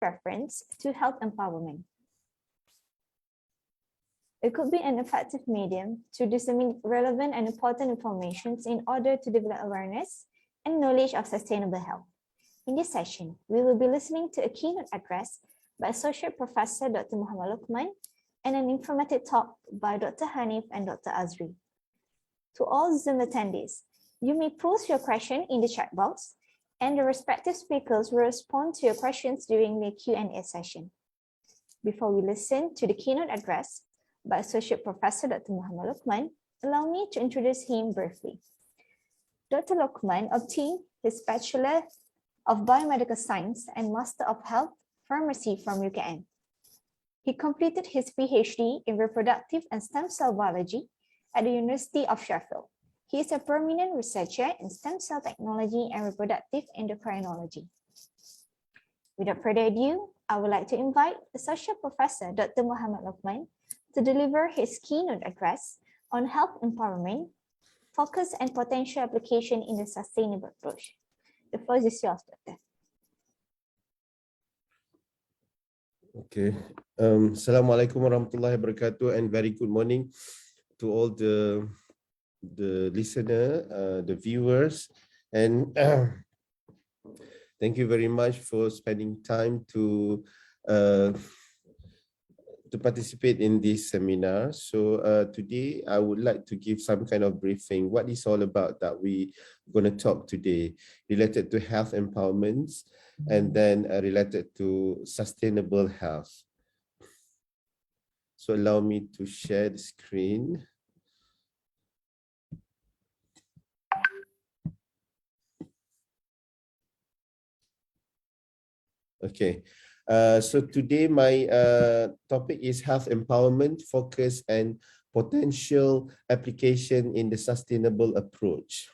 reference to health empowerment. It could be an effective medium to disseminate relevant and important information in order to develop awareness and knowledge of sustainable health. In this session, we will be listening to a keynote address by Associate Professor Dr. Mohd Lokman and an informative talk by Dr. Hanif and Dr. Azri. To all Zoom attendees, you may post your question in the chat box, and the respective speakers will respond to your questions during the Q&A session. Before we listen to the keynote address by Associate Professor Dr. Mohd Lokman, allow me to introduce him briefly. Dr. Lokman obtained his Bachelor of Biomedical Science and Master of Health Pharmacy from UKM. He completed his PhD in Reproductive and Stem Cell Biology at the University of Sheffield. He is a prominent researcher in stem cell technology and reproductive endocrinology. Without further ado, I would like to invite Associate Professor Dr. Mohd Lokman to deliver his keynote address on health empowerment, focus and potential application in the sustainable approach. The floor is yours, Doctor. Okay. Assalamualaikum warahmatullahi wabarakatuh, and very good morning to all the listener, the viewers, and thank you very much for spending time to participate in this seminar. So today I would like to give some kind of briefing. What is all about that we going to talk today related to health empowerments and then related to sustainable health. So allow me to share the screen. Okay. So today my topic is health empowerment, focus and potential application in the sustainable approach.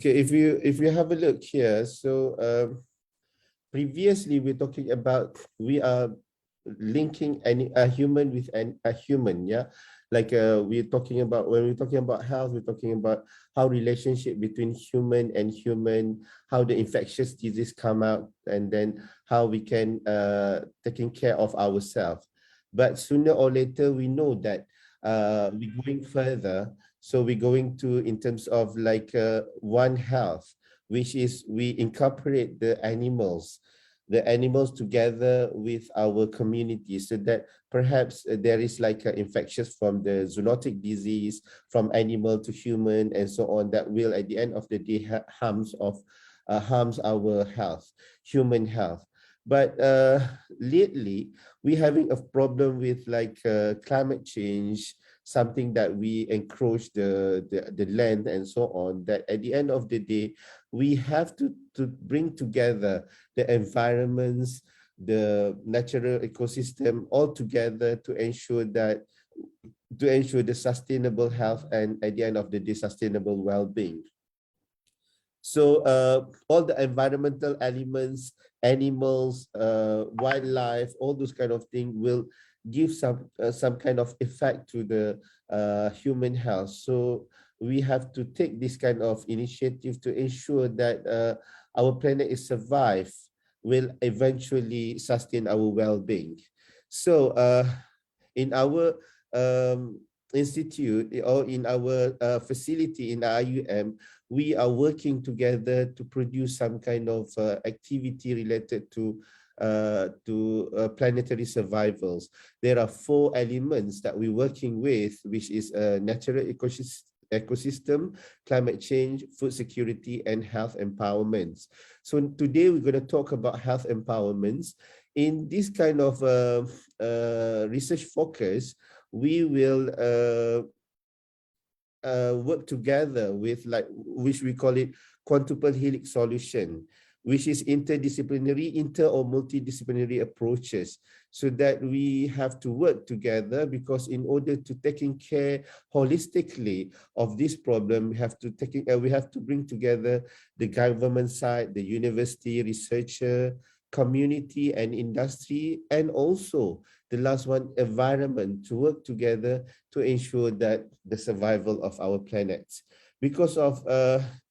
Okay, if you have a look here, so previously we're talking about we are linking a human with a human, yeah, like we're talking about when we're talking about health, we're talking about how relationship between human and human, how the infectious disease come out, and then how we can taking care of ourselves. But sooner or later we know that we're going further, so we're going to in terms of like one health, which is we incorporate the animals together with our community, so that perhaps there is like infectious from the zoonotic disease from animal to human and so on, that will at the end of the day harms our health, human health. But lately we're having a problem with like climate change, something that we encroach the land and so on, that at the end of the day we have to bring together the environments, the natural ecosystem all together to ensure the sustainable health and at the end of the day sustainable well-being. So all the environmental elements, animals, wildlife, all those kind of things will give some kind of effect to the human health. So we have to take this kind of initiative to ensure that our planet is survive, will eventually sustain our well-being. So in our institute or in our facility in IUM, we are working together to produce some kind of activity related to planetary survivals. There are 4 elements that we're working with, which is natural ecosystem, climate change, food security, and health empowerments. So today we're going to talk about health empowerments. In this kind of research focus, we will work together with, like, which we call it quintuple helix solution, which is interdisciplinary, or multidisciplinary approaches, so that we have to work together, because in order to taking care holistically of this problem, we have to bring together the government side, the university, researcher, community and industry, and also the last one, environment, to work together to ensure that the survival of our planet. Because of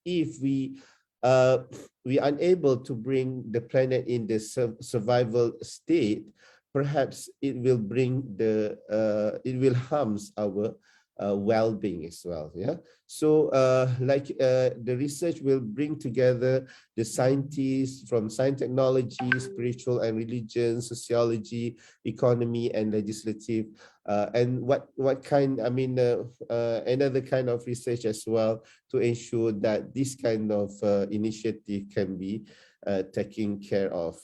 if we are unable to bring the planet in the survival state, perhaps it will bring it will harms our well-being as well. Yeah. So the research will bring together the scientists from science, technology, spiritual and religion, sociology, economy, and legislative. And what kind, another kind of research as well, to ensure that this kind of initiative can be taken care of.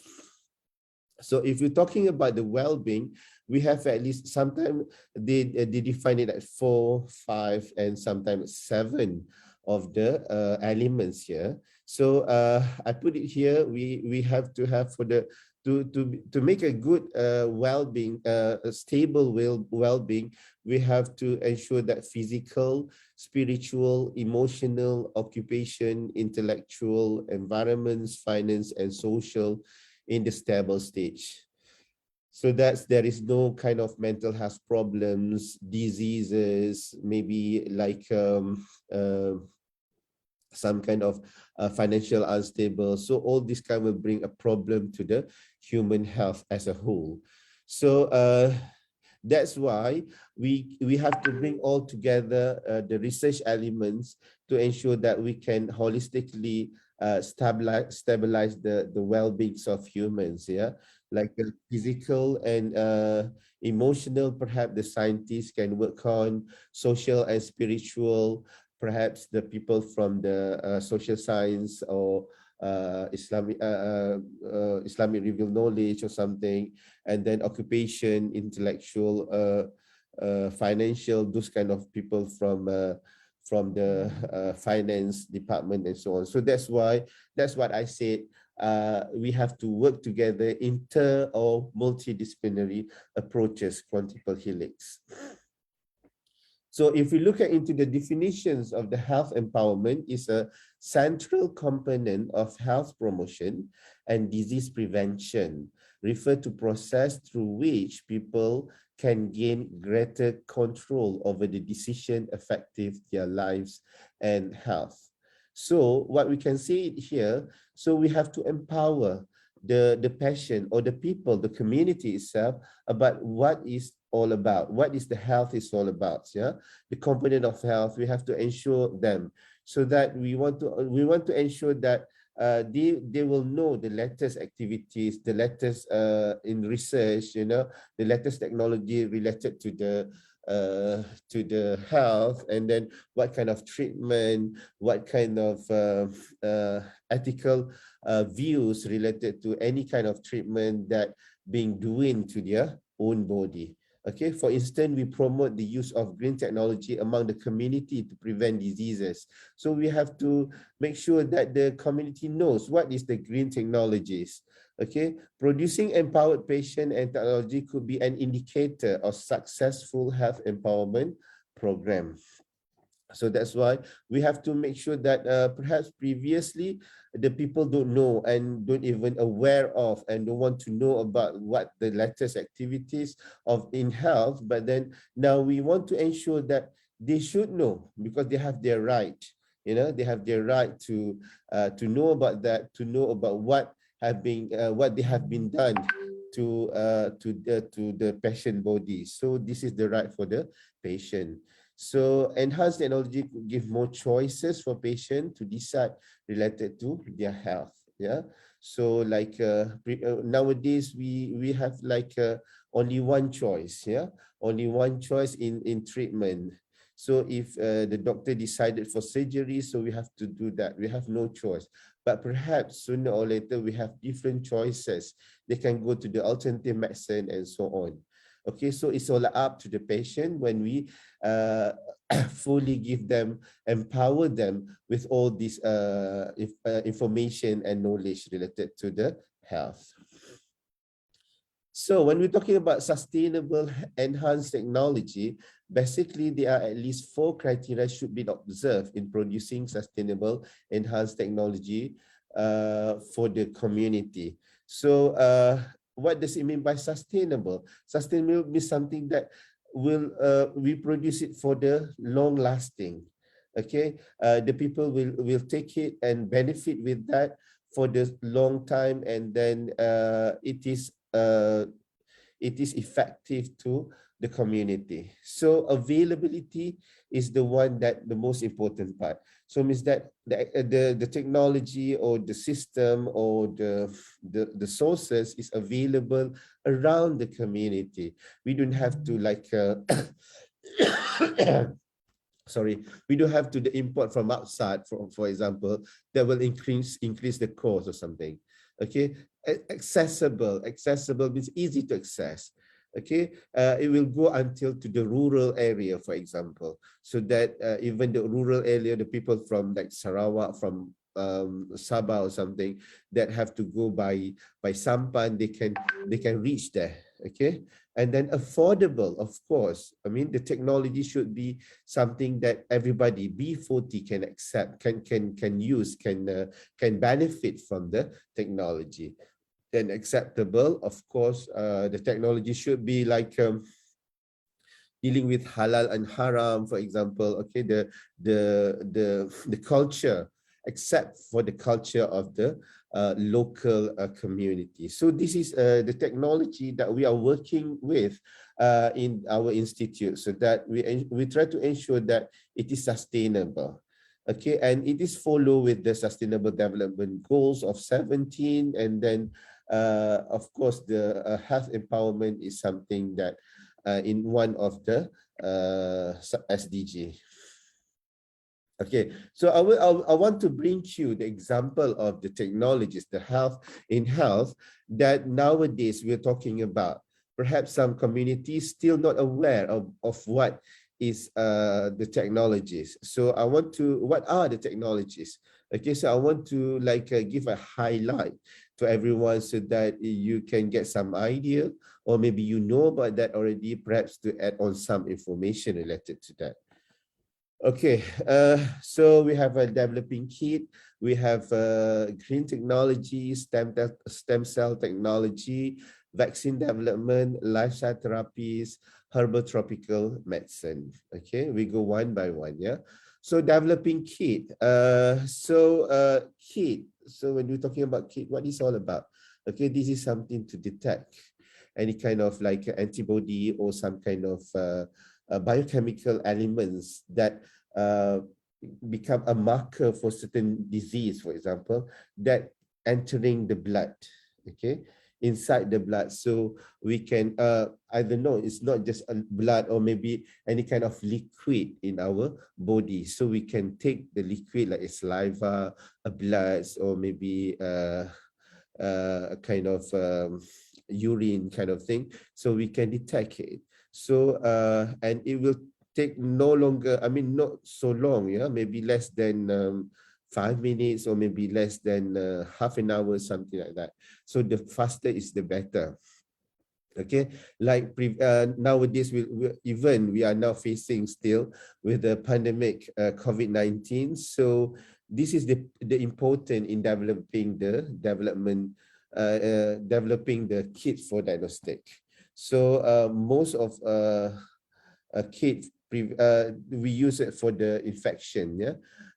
So if you're talking about the well-being, we have at least sometimes they define it at 4, 5, and sometimes 7 of the elements here. So I put it here. We have to have for the to make a good well-being, a stable well-being. We have to ensure that physical, spiritual, emotional, occupation, intellectual, environments, finance, and social in the stable stage. So there is no kind of mental health problems, diseases, maybe like some kind of financial unstable. So all this kind will bring a problem to the human health as a whole. So that's why we have to bring all together the research elements to ensure that we can holistically stabilize the well-beings of humans. Yeah, like the physical and emotional. Perhaps the scientists can work on social and spiritual. Perhaps the people from the social science or Islamic revealed knowledge or something, and then occupation, intellectual, financial, those kind of people from the finance department and so on. So that's what I said. We have to work together, inter or multidisciplinary approaches, multiple helix. So if we look into the definitions of the health empowerment, is a central component of health promotion and disease prevention, refer to process through which people can gain greater control over the decision affecting their lives and health. So what we can see here, so we have to empower the patient or the people, the community itself, about what is all about, what is the health is all about. Yeah, the component of health, we have to ensure them, so that we want to ensure that they will know the latest activities, the latest in research, the latest technology related to the health, and then what kind of treatment, what kind of ethical views related to any kind of treatment that being doing to their own body. Okay, for instance, we promote the use of green technology among the community to prevent diseases. So we have to make sure that the community knows what is the green technologies. Okay, producing empowered patient and technology could be an indicator of successful health empowerment program. So that's why we have to make sure that perhaps previously the people don't know and don't even aware of and don't want to know about what the latest activities of in health. But then now we want to ensure that they should know, because they have their right. They have their right to know about that, to know about what they have been done to the patient body. So this is the right for the patient. So enhanced technology could give more choices for patients to decide related to their health. Yeah. So like nowadays we have like only one choice. Yeah. Only one choice in treatment. So if the doctor decided for surgery, so we have to do that. We have no choice. But perhaps sooner or later we have different choices. They can go to the alternative medicine and so on. Okay, so it's all up to the patient when we fully give them, empower them with all this information and knowledge related to the health. So when we're talking about sustainable enhanced technology, basically there are at least 4 criteria should be observed in producing sustainable enhanced technology for the community. So what does it mean by sustainable? Sustainable means something that will we produce it for the long lasting. Okay, the people will take it and benefit with that for the long time, and then it is effective to the community. So availability is the one that the most important part. So means that the technology or the system or the sources is available around the community. We don't have to like sorry, we don't have to the import from outside, for example, that will increase the cost or something. Okay, accessible means easy to access. Okay, it will go until to the rural area, for example, so that even the rural area, the people from like Sarawak, from Sabah or something, that have to go by sampan, they can reach there. Okay, and then affordable, of course. I mean, the technology should be something that everybody B40 can accept, can use, can benefit from the technology. Then acceptable, of course, the technology should be like dealing with halal and haram, for example. Okay, the culture, except for the culture of the local community. So this is the technology that we are working with in our institute, so that we try to ensure that it is sustainable. Okay, and it is follow with the Sustainable Development Goals of 17, and then of course the health empowerment is something that in one of the SDG. Okay, so I want to bring you the example of the technologies, the health that nowadays we're talking about. Perhaps some communities still not aware of what is the technologies. So what are the technologies? Okay, so I want to like give a highlight to everyone so that you can get some idea, or maybe you know about that already, perhaps to add on some information related to that. Okay, so we have a developing kit, we have green technology, stem cell technology, vaccine development, lifestyle therapies, herbal tropical medicine. Okay, we go one by one, yeah. So developing kit, kit, so when we're talking about kit, what is all about? Okay, this is something to detect any kind of like antibody or some kind of biochemical elements that become a marker for certain disease, for example, that entering the blood, okay, inside the blood. So we can, I don't know, it's not just a blood or maybe any kind of liquid in our body. So we can take the liquid like a saliva, a blood, or maybe a kind of urine kind of thing. So we can detect it. So, and it will take no longer, I mean, not so long, yeah, maybe less than 5 minutes or maybe less than half an hour, something like that. So the faster is the better. Okay, like nowadays we are now facing still with the pandemic COVID-19. So this is the important in developing the developing the kit for diagnostic. So most of kit we use it for the infection, yeah,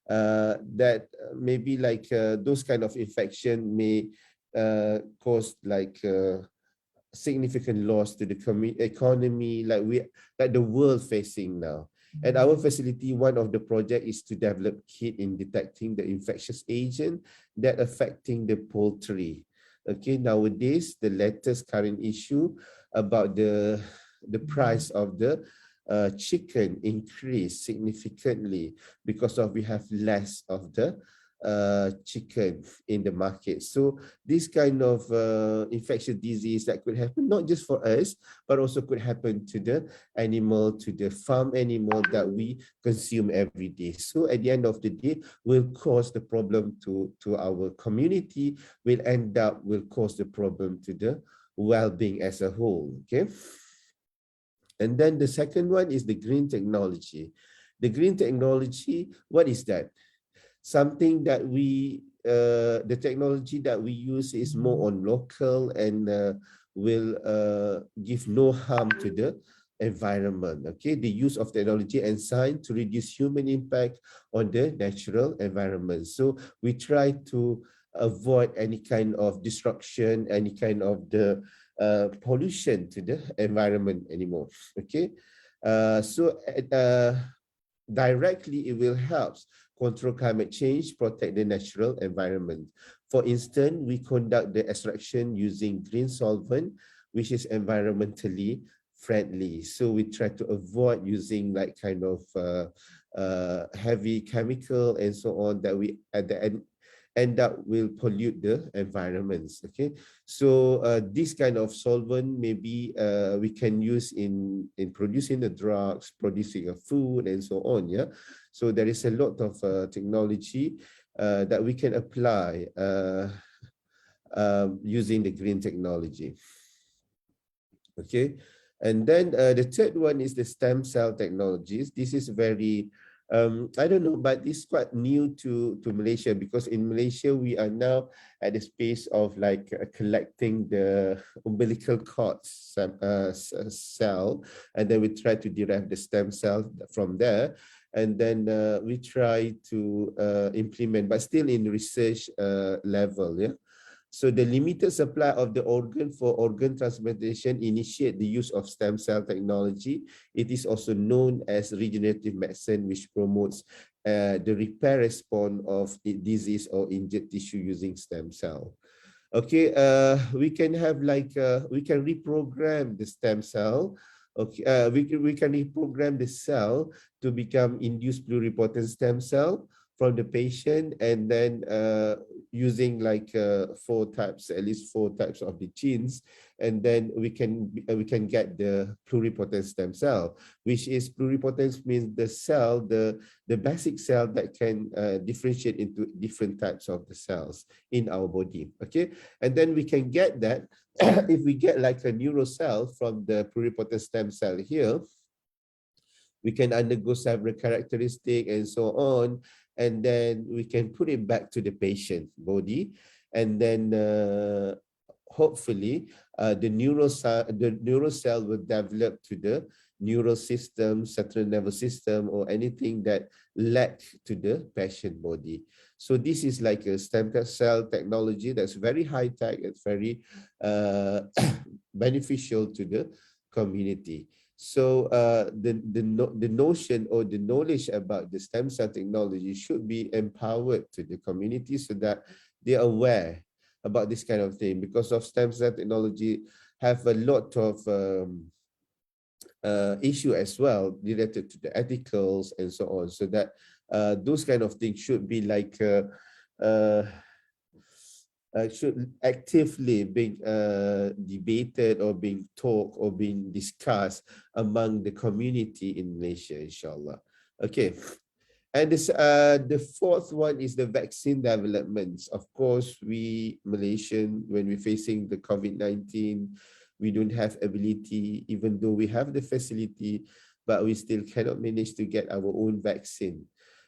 that maybe like those kind of infection may cause like significant loss to the economy, like the world facing now. At our facility, one of the project is to develop kit in detecting the infectious agent that affecting the poultry. Okay, nowadays the latest current issue about the price of the chicken increased significantly because of we have less of the chicken in the market. So this kind of infectious disease that could happen not just for us, but also could happen to the animal, to the farm animal that we consume every day. So at the end of the day, will cause the problem to our community, will cause the problem to the well-being as a whole. Okay. And then the second one is the green technology. The green technology, what is that? Something that we the technology that we use is more on local and will give no harm to the environment. Okay, the use of technology and science to reduce human impact on the natural environment. So we try to avoid any kind of destruction, any kind of the pollution to the environment anymore. Okay, so directly it will help control climate change, protect the natural environment. For instance, we conduct the extraction using green solvent, which is environmentally friendly. So we try to avoid using like kind of heavy chemical and so on that we at the end up will pollute the environments. Okay, so this kind of solvent maybe we can use in producing the drugs, producing a food and so on. Yeah, so there is a lot of technology that we can apply using the green technology. Okay, and then the third one is the stem cell technologies. This is very I don't know, but it's quite new to Malaysia, because in Malaysia we are now at the space of like collecting the umbilical cord cell, and then we try to derive the stem cell from there, and then we try to implement, but still in research level. Yeah. So the limited supply of the organ for organ transplantation initiate the use of stem cell technology. It is also known as regenerative medicine, which promotes the repair response of disease or injured tissue using stem cell. Okay, we can have like we can reprogram the stem cell. Okay, we can reprogram the cell to become induced pluripotent stem cell from the patient, and then using like at least four types of the genes, and then we can get the pluripotent stem cell, which is pluripotent means the cell, the basic cell that can differentiate into different types of the cells in our body. Okay, and then we can get that if we get like a neural cell from the pluripotent stem cell here, we can undergo several characteristics and so on, and then we can put it back to the patient body, and then hopefully the neural cell will develop to the neural system, central nervous system, or anything that lack to the patient body. So this is like a stem cell technology that's very high tech. It's very beneficial to the community. So the notion or the knowledge about the stem cell technology should be empowered to the community, so that they're aware about this kind of thing, because of stem cell technology have a lot of issue as well related to the ethicals and so on. So that those kind of things should be like should actively being debated or being talked or being discussed among the community in Malaysia, inshallah. Okay, and this the fourth one is the vaccine developments. Of course, we Malaysian, when we're facing the COVID-19, we don't have ability, even though we have the facility, but we still cannot manage to get our own vaccine,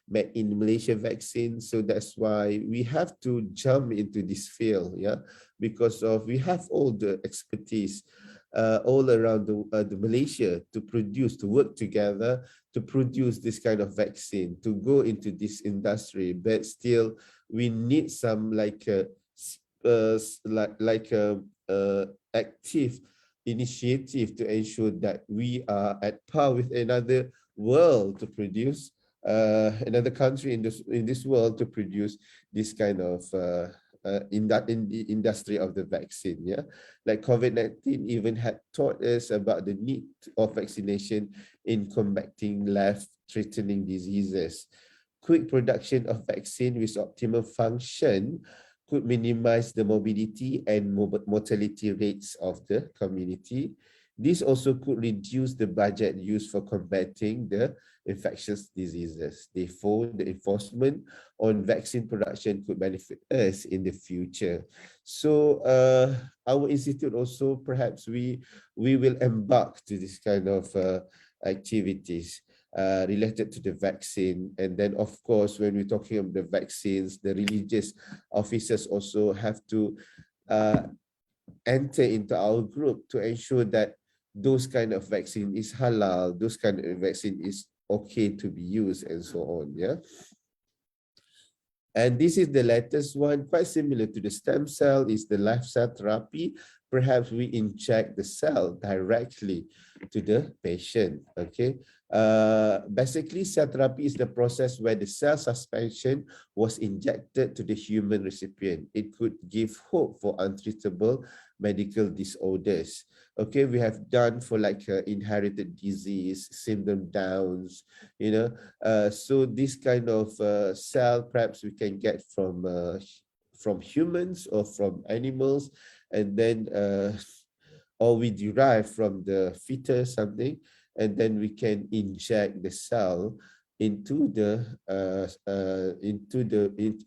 made in Malaysia vaccine. So that's why we have to jump into this field, yeah, because of we have all the expertise all around the Malaysia to produce, to work together to produce this kind of vaccine, to go into this industry. But still, we need some like active initiative to ensure that we are at par with another world to produce another country in this world to produce this kind of in the industry of the vaccine. Yeah, like COVID-19 even had taught us about the need of vaccination in combating life-threatening diseases. Quick production of vaccine with optimal function could minimize the morbidity and mortality rates of the community. This also could reduce the budget used for combating the infectious diseases. Therefore, the enforcement on vaccine production could benefit us in the future. So our institute also, perhaps we will embark to this kind of activities. related to the vaccine. And then, of course, when we're talking about the vaccines, the religious officers also have to enter into our group to ensure that those kind of vaccine is halal, those kind of vaccine is okay to be used, and so on. Yeah. And this is the latest one, quite similar to the stem cell, is the live cell therapy. Perhaps we inject the cell directly to the patient. Okay. Basically, cell therapy is the process where the cell suspension was injected to the human recipient. It could give hope for untreatable medical disorders. Okay, we have done for like inherited disease, syndrome Downs, so this kind of cell perhaps we can get from humans or from animals, and then or we derive from the fetus something, and then we can inject the cell into the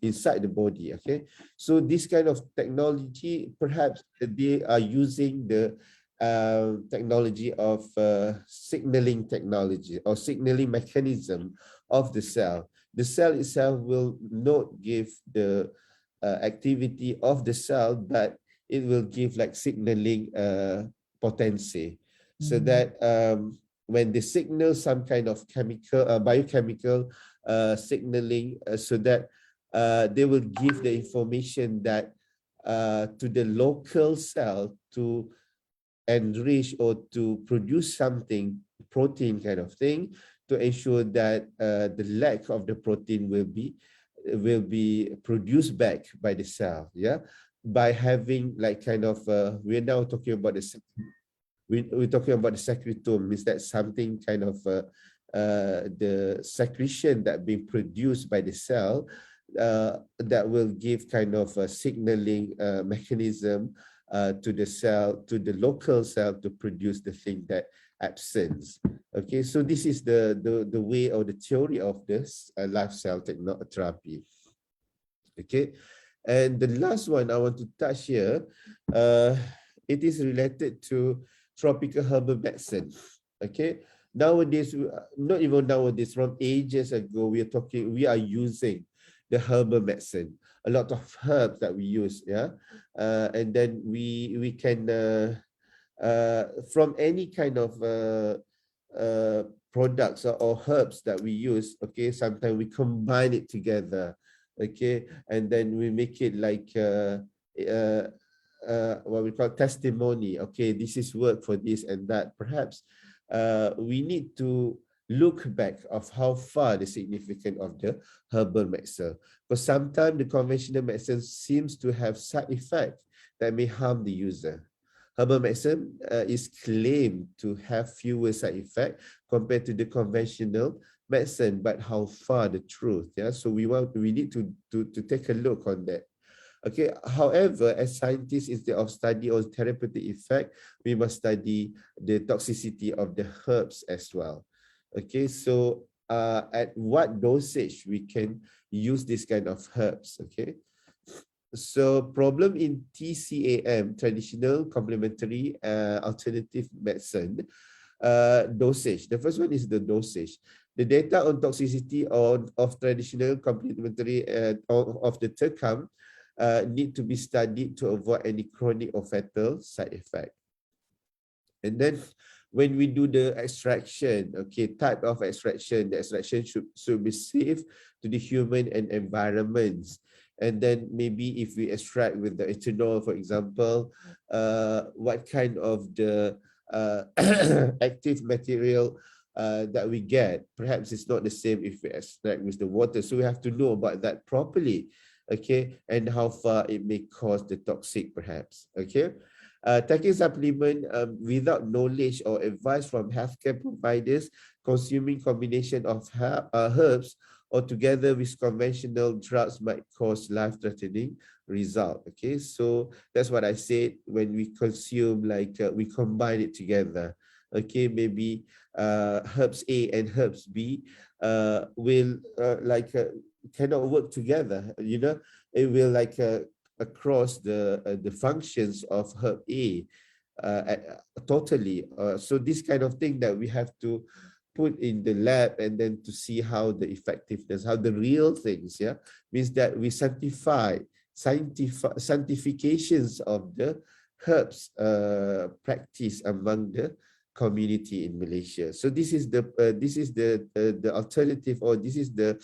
inside the body. Okay, so this kind of technology, perhaps they are using the technology of signaling technology or signaling mechanism of the cell. The cell itself will not give the activity of the cell, but it will give like signaling potency, so that when they signal some kind of chemical, biochemical signaling, so that they will give the information that to the local cell to enrich or to produce something, protein kind of thing, to ensure that the lack of the protein will be produced back by the cell. Yeah, by having like kind of we're now talking about we're talking about the secretome, means that something kind of the secretion that being produced by the cell that will give kind of a signaling mechanism to the cell, to the local cell, to produce the thing that absence. Okay, so this is the way or the theory of this live cell therapy. Okay, and the last one I want to touch here, it is related to tropical herbal medicine. Okay, nowadays, not even nowadays, from ages ago, we are using the herbal medicine, a lot of herbs that we use. Yeah, and then we can from any kind of products or herbs that we use. Okay, sometimes we combine it together. Okay, and then we make it like what we call testimony. Okay, this is work for this and that. Perhaps we need to look back of how far the significance of the herbal medicine, because sometimes the conventional medicine seems to have side effects that may harm the user. Herbal medicine is claimed to have fewer side effects compared to the conventional medicine, but how far the truth? Yeah, so we need to take a look on that. Okay, however, as scientists, instead of study on therapeutic effect, we must study the toxicity of the herbs as well. Okay, so at what dosage we can use this kind of herbs? Okay, so problem in TCAM, traditional complementary alternative medicine, dosage. The first one is the dosage. The data on toxicity of traditional complementary of the TCAM need to be studied to avoid any chronic or fatal side effect. And then when we do the extraction, okay, type of extraction, the extraction should be safe to the human and environments. And then maybe if we extract with the ethanol, for example, what kind of the active material that we get, perhaps it's not the same if we extract with the water. So we have to know about that properly, okay, and how far it may cause the toxic perhaps, okay. Taking supplement without knowledge or advice from healthcare providers, consuming combination of herbs or together with conventional drugs might cause life-threatening result. Okay, so that's what I said. When we consume, like we combine it together. Okay, maybe herbs A and herbs B will cannot work together. You know, it will like across the functions of herb A totally. So this kind of thing that we have to put in the lab and then to see how the effectiveness, how the real things, yeah, means that we scientifications of the herbs practice among the community in Malaysia. So this is the alternative, or this is the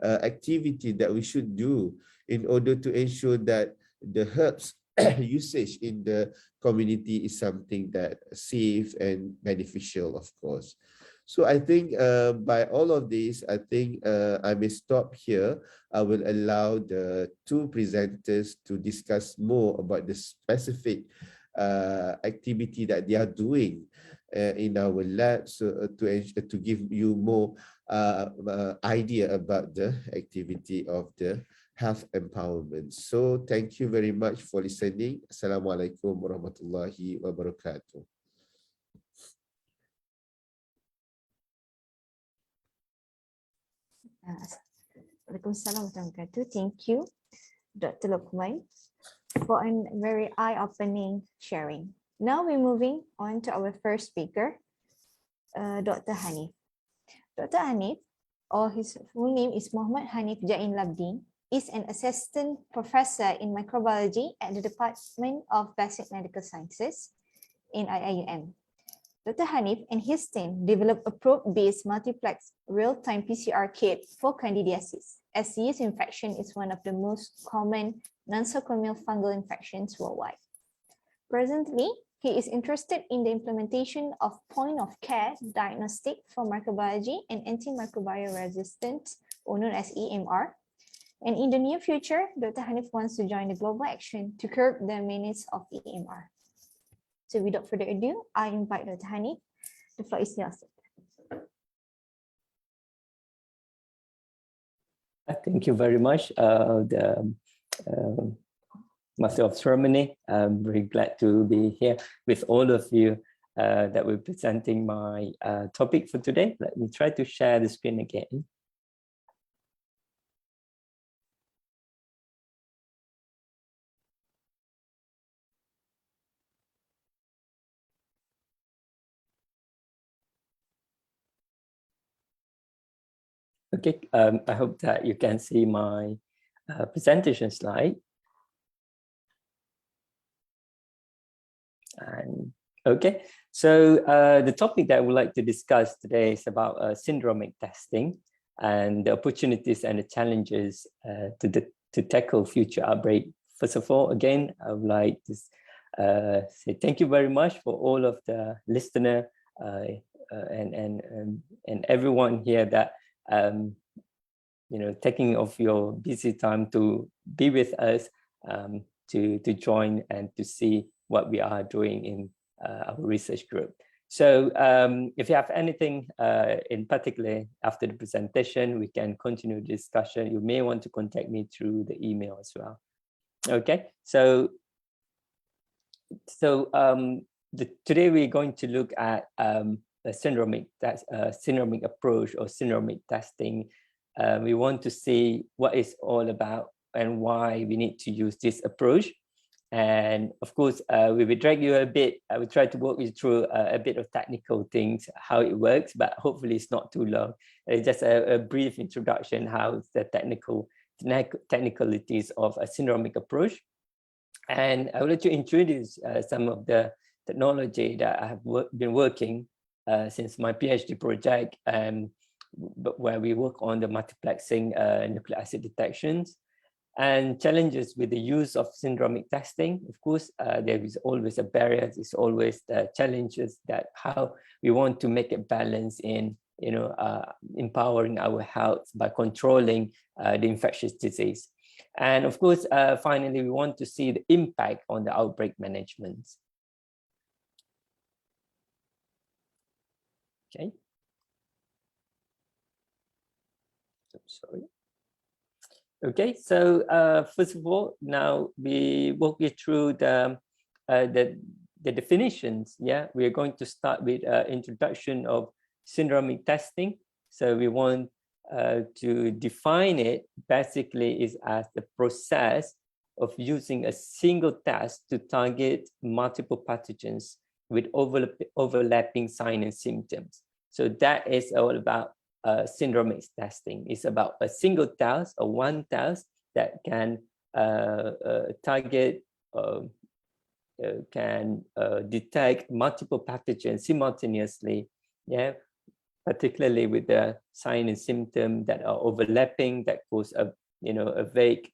activity that we should do in order to ensure that the herbs usage in the community is something that safe and beneficial, of course. So I think by all of this, I think I may stop here. I will allow the two presenters to discuss more about the specific activity that they are doing in our lab, so to give you more idea about the activity of the health empowerment. So thank you very much for listening. Assalamualaikum warahmatullahi wabarakatuh. Waalaikumsalam warahmatullahi wabarakatuh. Thank you, Dr. Lokman, for a very eye-opening sharing. Now we're moving on to our first speaker, Dr. Hanif. Dr. Hanif, or his full name is Mohd Hanif Jainlabdin, is an assistant professor in microbiology at the Department of Basic Medical Sciences in IIUM. Dr. Hanif and his team developed a probe-based multiplex real-time PCR kit for candidiasis, as yeast infection is one of the most common nosocomial fungal infections worldwide. Presently, he is interested in the implementation of point-of-care diagnostic for microbiology and antimicrobial resistance, or known as EMR. And in the near future, Dr. Hanif wants to join the global action to curb the menace of EMR. So without further ado, I invite Dr. Hanif. The floor is yours. Thank you very much, Master of Ceremony. I'm very glad to be here with all of you that we're presenting my topic for today. Let me try to share the screen again. Okay, I hope that you can see my presentation slide. And okay, so the topic that I would like to discuss today is about syndromic testing and the opportunities and the challenges to tackle future outbreak. First of all, again, I would like to say thank you very much for all of the listener and everyone here that taking off your busy time to be with us, to join and to see what we are doing in our research group. So if you have anything in particular after the presentation, we can continue the discussion. You may want to contact me through the email as well. Okay, so today we're going to look at a syndromic approach or syndromic testing. We want to see what it's all about and why we need to use this approach. And of course, we will drag you a bit. I will try to walk you through a bit of technical things, how it works, but hopefully it's not too long. It's just a brief introduction, how the technicalities of a syndromic approach. And I would like to introduce some of the technology that I have been working since my PhD project, where we work on the multiplexing nucleic acid detections and challenges with the use of syndromic testing. Of course, there is always a barrier. It's always the challenges that how we want to make it balance in, empowering our health by controlling the infectious disease. And of course, finally, we want to see the impact on the outbreak management. Okay. Sorry. Okay, so first of all, now we walk you through the definitions. Yeah, we are going to start with introduction of syndromic testing. So we want to define it basically is as the process of using a single test to target multiple pathogens with overlapping signs and symptoms. So that is all about syndromic testing. It's about a single task or one task that can target, can detect multiple pathogens simultaneously, yeah, particularly with the sign and symptom that are overlapping, that cause a vague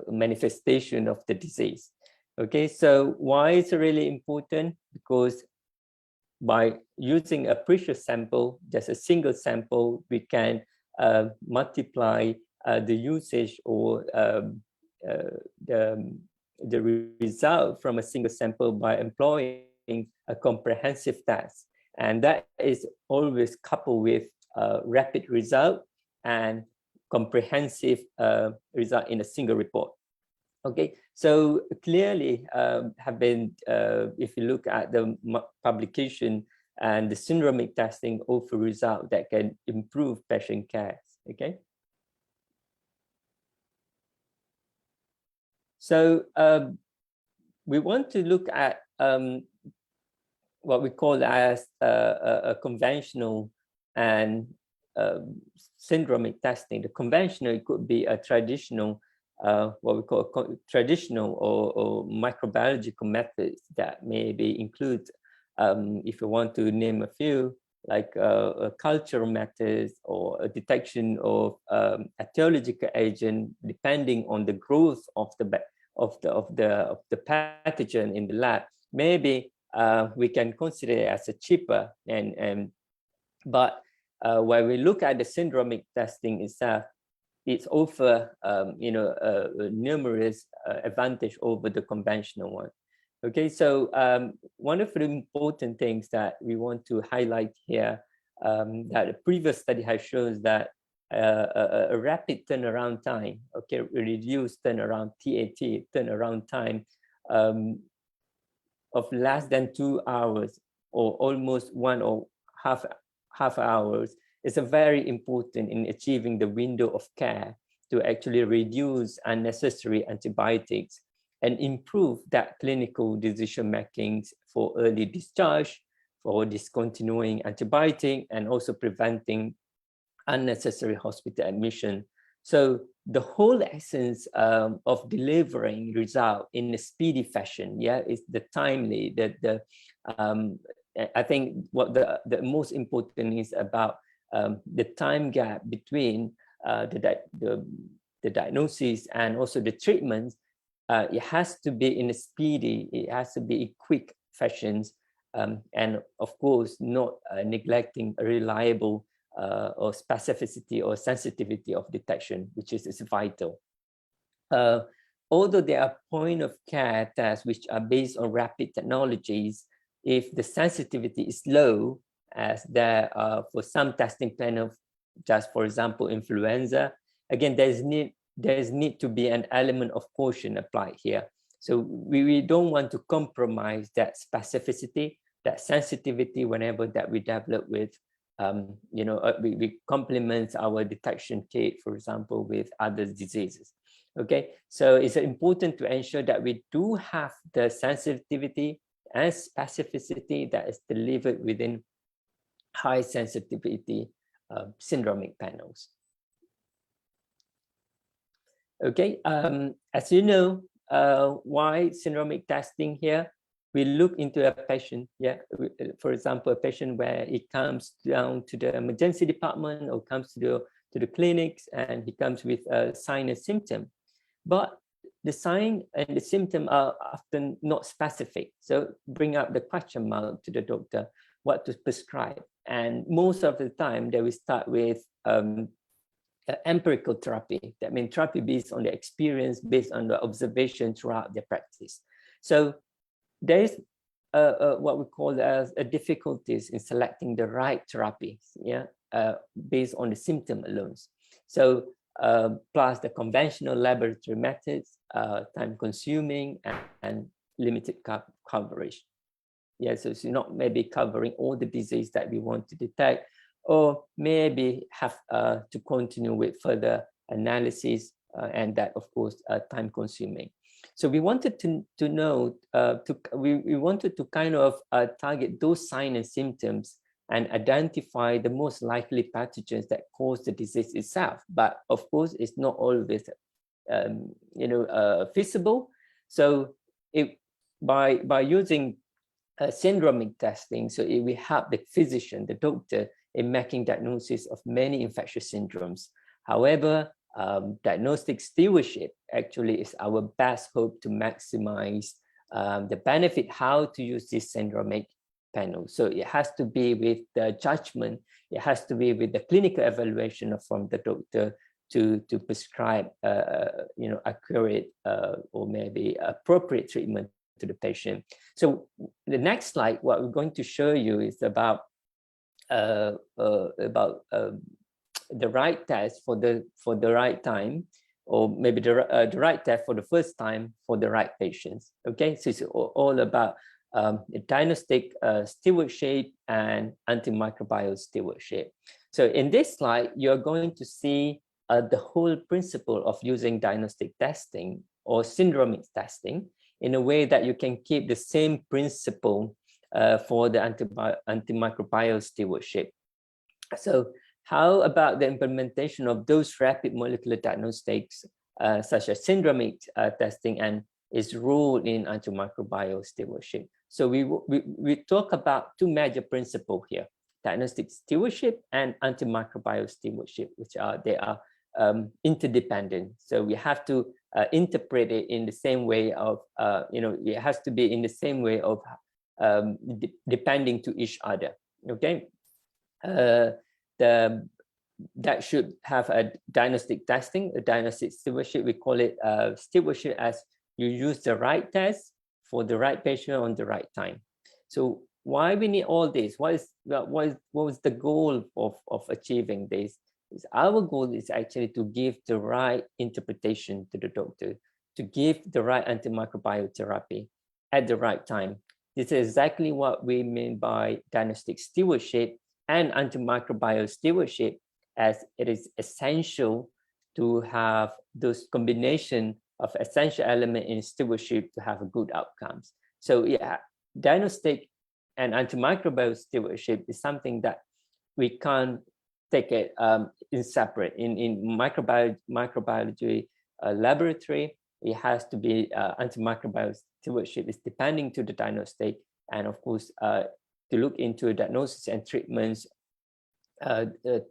manifestation of the disease. Okay, so why is it really important? Because by using a precious sample, just a single sample, we can multiply the usage or the result from a single sample by employing a comprehensive task. And that is always coupled with rapid result and comprehensive result in a single report. Okay, so clearly have been, if you look at the publication and the syndromic testing, offer result that can improve patient care. Okay. So we want to look at what we call as a conventional and syndromic testing. The conventional, it could be a traditional, what we call traditional or microbiological methods that maybe include, if you want to name a few, like cultural methods or a detection of etiological agent, depending on the growth of the pathogen in the lab. Maybe we can consider it as a cheaper, but when we look at the syndromic testing itself, it's offer numerous advantage over the conventional one. Okay, so one of the important things that we want to highlight here, that the previous study has shown that a rapid turnaround time, okay, reduced turnaround TAT, turnaround time of less than 2 hours or almost 1 or half hours is very important in achieving the window of care to actually reduce unnecessary antibiotics and improve that clinical decision making for early discharge, for discontinuing antibiotic, and also preventing unnecessary hospital admission. So the whole essence of delivering result in a speedy fashion, yeah, is the timely. I think what the most important is about the time gap between the diagnosis and also the treatment. It has to be in a speedy, it has to be in quick fashions, and of course not neglecting a reliable or specificity or sensitivity of detection, which is vital. Although there are point of care tests which are based on rapid technologies, if the sensitivity is low, as there are for some testing panel, just for example, influenza, again, there's need to be an element of caution applied here. So we don't want to compromise that specificity, that sensitivity whenever that we develop with, we complement our detection kit, for example, with other diseases. Okay, so it's important to ensure that we do have the sensitivity and specificity that is delivered within high sensitivity syndromic panels. Okay, as you know, why syndromic testing here? We look into a patient, yeah, for example, a patient where it comes down to the emergency department or comes to the clinics, and he comes with a sign and symptom. But the sign and the symptom are often not specific. So bring up the question mark to the doctor, what to prescribe. And most of the time, they will start with empirical therapy. That means therapy based on the experience, based on the observation throughout their practice. So there is what we call as difficulties in selecting the right therapy, yeah, based on the symptom alone. So plus the conventional laboratory methods, time consuming and limited coverage. Yeah, so it's not maybe covering all the disease that we want to detect, or maybe have to continue with further analysis, and that of course time consuming. So we wanted to know, we wanted to kind of target those signs and symptoms and identify the most likely pathogens that cause the disease itself. But of course, it's not always, feasible. So by using syndromic testing, so it will help the physician, the doctor, in making diagnosis of many infectious syndromes. However, diagnostic stewardship actually is our best hope to maximize the benefit, how to use this syndromic panel. So it has to be with the judgment, it has to be with the clinical evaluation from the doctor to prescribe accurate or maybe appropriate treatment to the patient. So the next slide, what we're going to show you is about the right test for the right time, or maybe the right test for the first time for the right patients. Okay, so it's all about diagnostic stewardship and antimicrobial stewardship. So in this slide, you're going to see the whole principle of using diagnostic testing or syndromic testing in a way that you can keep the same principle for the antimicrobial stewardship. So how about the implementation of those rapid molecular diagnostics, such as syndromic testing and its role in antimicrobial stewardship? So we talk about two major principles here: diagnostic stewardship and antimicrobial stewardship, which are interdependent. So we have to interpret it in the same way of it has to be in the same way of depending to each other. Okay. That should have a diagnostic testing, a diagnostic stewardship. We call it stewardship as you use the right test for the right patient on the right time. So why we need all this? What was the goal of achieving this? Our goal is actually to give the right interpretation to the doctor, to give the right antimicrobial therapy at the right time. This is exactly what we mean by diagnostic stewardship and antimicrobial stewardship, as it is essential to have those combination of essential element in stewardship to have good outcomes. So yeah, diagnostic and antimicrobial stewardship is something that we can't take it in separate. In microbiology laboratory, it has to be antimicrobial stewardship is depending to the diagnostic, and of course to look into diagnosis and treatments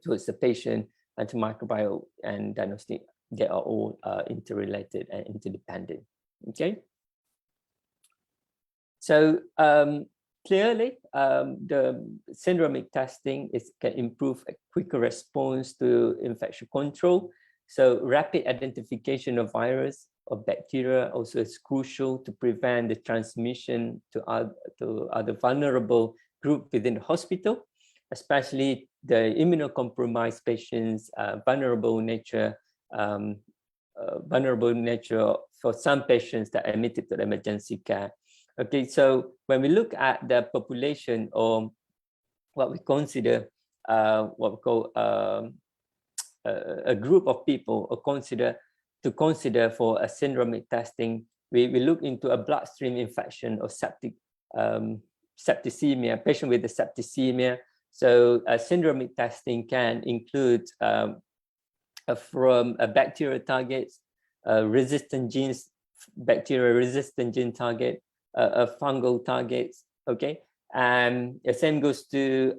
towards the patient. Antimicrobial and diagnostic, they are all interrelated and interdependent. Okay. So clearly, the syndromic testing can improve a quicker response to infection control. So rapid identification of virus or bacteria also is crucial to prevent the transmission to other vulnerable group within the hospital, especially the immunocompromised patients, vulnerable nature for some patients that are admitted to the emergency care. Okay, so when we look at the population, or what we consider, what we call a group of people, or consider for a syndromic testing, we look into a bloodstream infection or septicemia, patient with the septicemia. So syndromic testing can include from a bacterial targets, resistant genes, bacteria resistant gene target, fungal targets. Okay, and the same goes to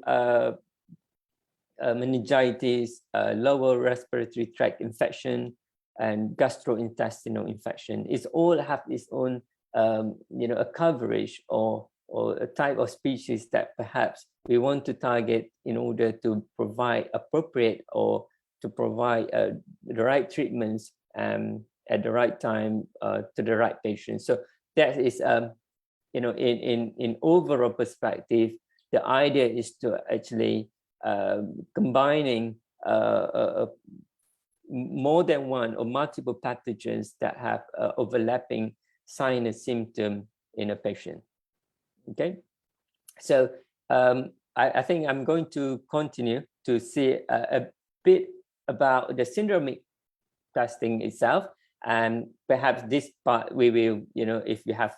meningitis, lower respiratory tract infection, and gastrointestinal infection. It's all have its own a coverage or a type of species that perhaps we want to target in order to provide appropriate or to provide the right treatments at the right time to the right patient. So that is in overall perspective, the idea is to actually combining more than one or multiple pathogens that have overlapping sign and symptom in a patient. Okay, so I think I'm going to continue to see a bit about the syndromic testing itself, And perhaps this part we will, if we have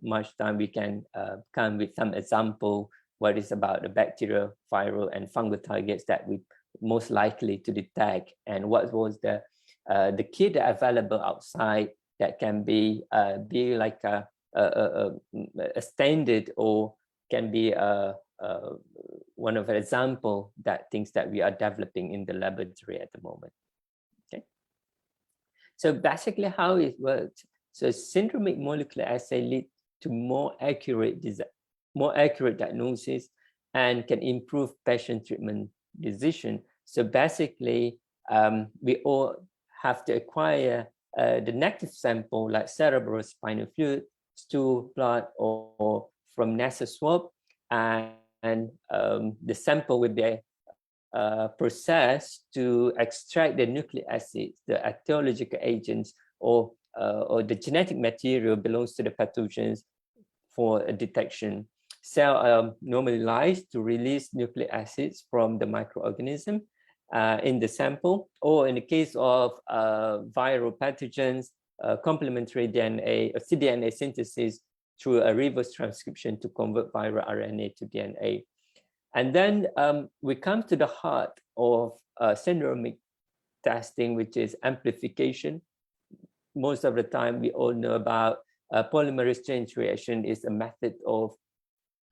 much time, we can come with some example what is about the bacterial, viral, and fungal targets that we most likely to detect, and what was the kit available outside that can be like a standard, or can be one of the example that things that we are developing in the laboratory at the moment. Okay. So basically how it works. So syndromic molecular assay lead to more accurate diagnosis and can improve patient treatment decision. So basically, we all have to acquire the negative sample like cerebral spinal fluid, stool, blood, or from nasal swab, and the sample will be processed to extract the nucleic acids, the etiological agents, or the genetic material belongs to the pathogens for a detection. Cell are normally lyse to release nucleic acids from the microorganism in the sample, or in the case of viral pathogens, complementary DNA or cDNA synthesis through a reverse transcription to convert viral RNA to DNA. And then we come to the heart of syndromic testing, which is amplification. Most of the time, we all know about polymerase chain reaction is a method of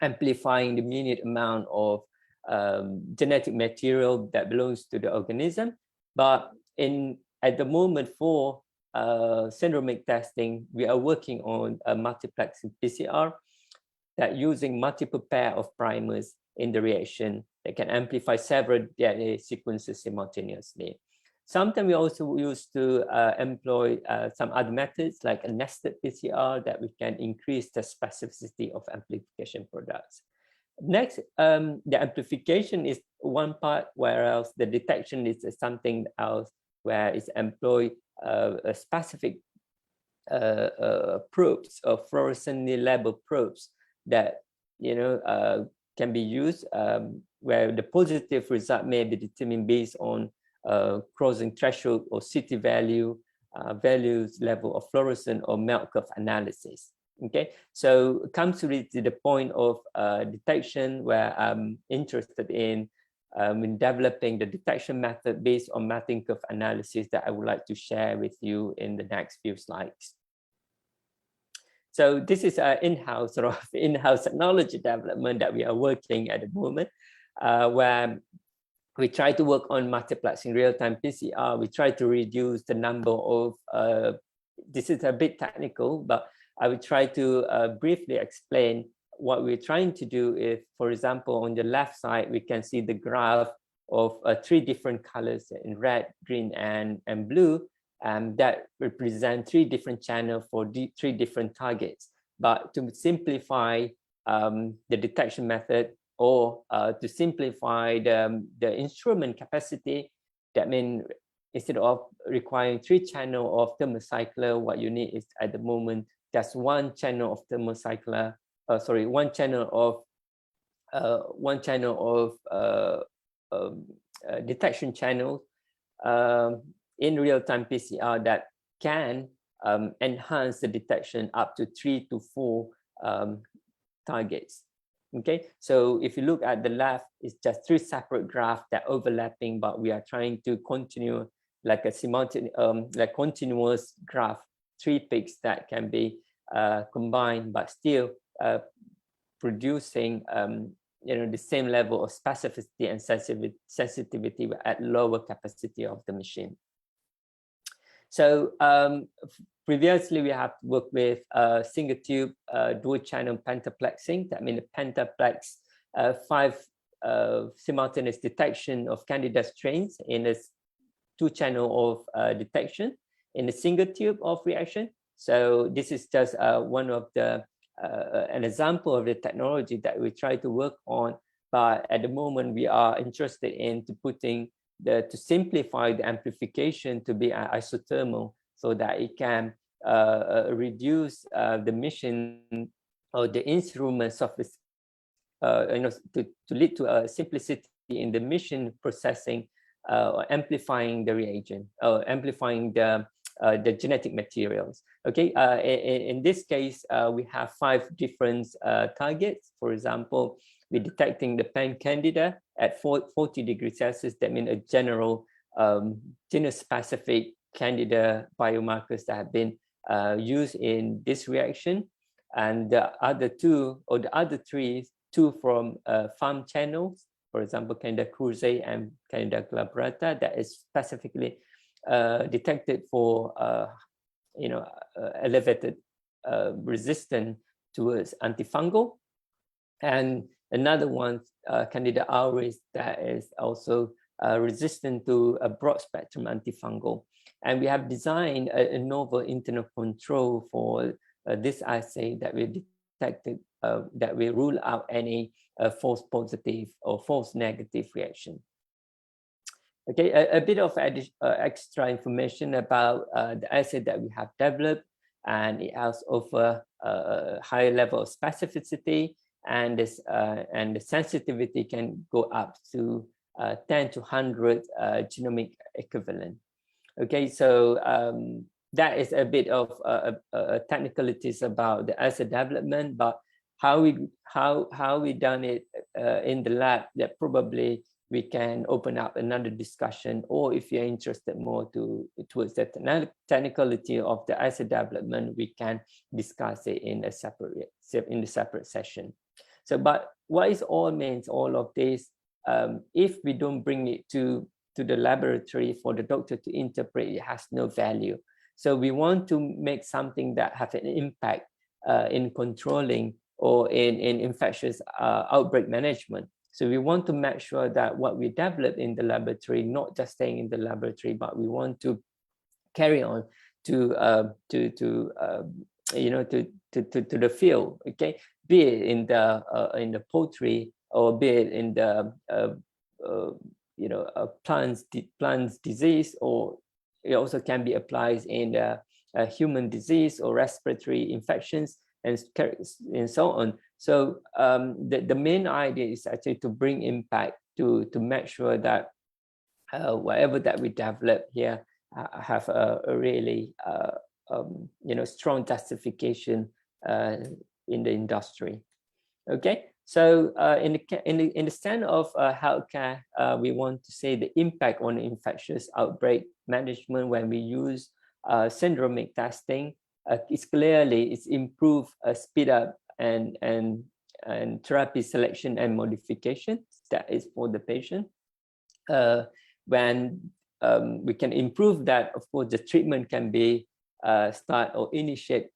amplifying the minute amount of genetic material that belongs to the organism. But at the moment for syndromic testing, we are working on a multiplexing PCR that using multiple pair of primers in the reaction that can amplify several DNA sequences simultaneously. Sometimes we also used to employ some other methods like a nested PCR that we can increase the specificity of amplification products. Next, the amplification is one part, whereas the detection is something else, where it's employ a specific probes or fluorescently labeled probes that can be used, where the positive result may be determined based on crossing threshold or CT value, values level of fluorescent or melt curve analysis. Okay, so comes to the point of detection, where I'm interested in developing the detection method based on melting curve analysis that I would like to share with you in the next few slides. So this is an in-house technology development that we are working at the moment, where we try to work on multiplexing real-time PCR. We try to reduce the number of, this is a bit technical, but I will try to briefly explain what we're trying to do. If, for example, on the left side, we can see the graph of 3 different colors in red, green, and blue, that represent 3 different channels for 3 different targets. But to simplify the detection method, or to simplify the instrument capacity, that means instead of requiring 3 channels of thermocycler, what you need is at the moment just 1 channel of thermocycler. Sorry, one channel of detection channels in real-time PCR that can enhance the detection up to 3 to 4 targets. Okay, so if you look at the left, it's just 3 separate graphs that overlapping, but we are trying to continue like a like continuous graph, 3 peaks that can be combined, but still producing the same level of specificity and sensitivity at lower capacity of the machine. So previously we have worked with single tube dual channel pentaplexing. That means the pentaplex 5 simultaneous detection of candida strains in a 2 channel of detection in a single tube of reaction. So this is just one of the an example of the technology that we try to work on, but at the moment we are interested in to simplify the amplification to be isothermal, so that it can reduce the mission or the instruments of this, to lead to a simplicity in the mission processing, or amplifying the reagent, or amplifying the the genetic materials. Okay, in this case, we have 5 different targets. For example, we're detecting the pan candida at 40 degrees Celsius. That means a general genus-specific candida biomarkers that have been used in this reaction. And the other 2, or the other 3, 2 from farm channels, for example, Candida krusei and Candida glabrata, that is specifically detected for elevated resistance towards antifungal. And another one, Candida auris, that is also resistant to a broad spectrum antifungal. And we have designed a novel internal control for this assay that we detected, that will rule out any false positive or false negative reaction. Okay, a bit of extra information about the assay that we have developed, and it has offer a higher level of specificity, and the sensitivity can go up to 10 to 100 genomic equivalent. Okay, so that is a bit of technicalities about the assay development, but how we done it in the lab, that probably we can open up another discussion, or if you're interested more towards the technicality of the assay development, we can discuss it in a separate session. So, but what is all means all of this? If we don't bring it to the laboratory for the doctor to interpret, it has no value. So we want to make something that have an impact in controlling or in infectious outbreak management. So we want to make sure that what we develop in the laboratory, not just staying in the laboratory, but we want to carry on to the field. Okay, be it in the poultry, or be it in the plants disease, or it also can be applied in the human disease or respiratory infections and so on. So the main idea is actually to bring impact, to make sure that whatever that we develop here have a really strong justification in the industry. Okay, so in the stand of healthcare, we want to say the impact on infectious outbreak management when we use syndromic testing. It's improved speed up and therapy selection and modification. That is for the patient. When we can improve that, of course, the treatment can be start or initiate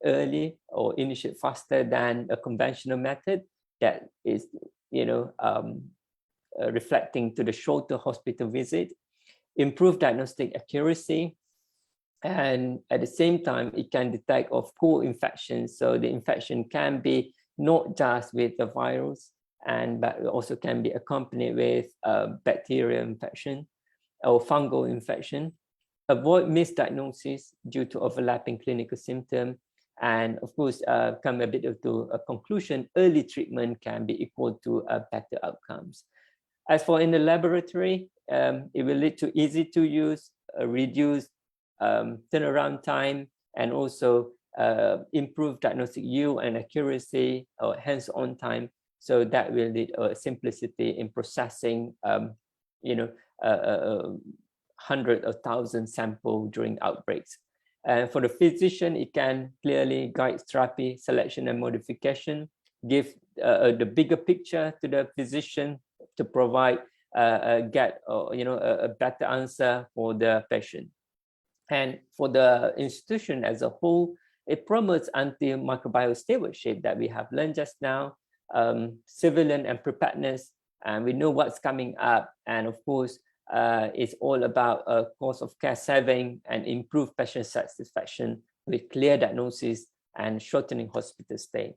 early or initiate faster than a conventional method. That is, reflecting to the shorter hospital visit, improve diagnostic accuracy, and at the same time, it can detect of co-infections. So the infection can be not just with the virus, but also can be accompanied with bacterial infection or fungal infection. Avoid misdiagnosis due to overlapping clinical symptoms. And of course, come a bit to a conclusion, early treatment can be equal to better outcomes. As for in the laboratory, it will lead to easy to use, reduced turnaround time, and also improve diagnostic yield and accuracy or hands-on time. So that will lead to simplicity in processing, hundreds of thousands samples during outbreaks. And for the physician, it can clearly guide therapy selection and modification, give the bigger picture to the physician to provide a better answer for the patient. And for the institution as a whole, it promotes antimicrobial stewardship that we have learned just now, surveillance and preparedness, and we know what's coming up. And of course, it's all about cost of care saving and improved patient satisfaction with clear diagnosis and shortening hospital stay.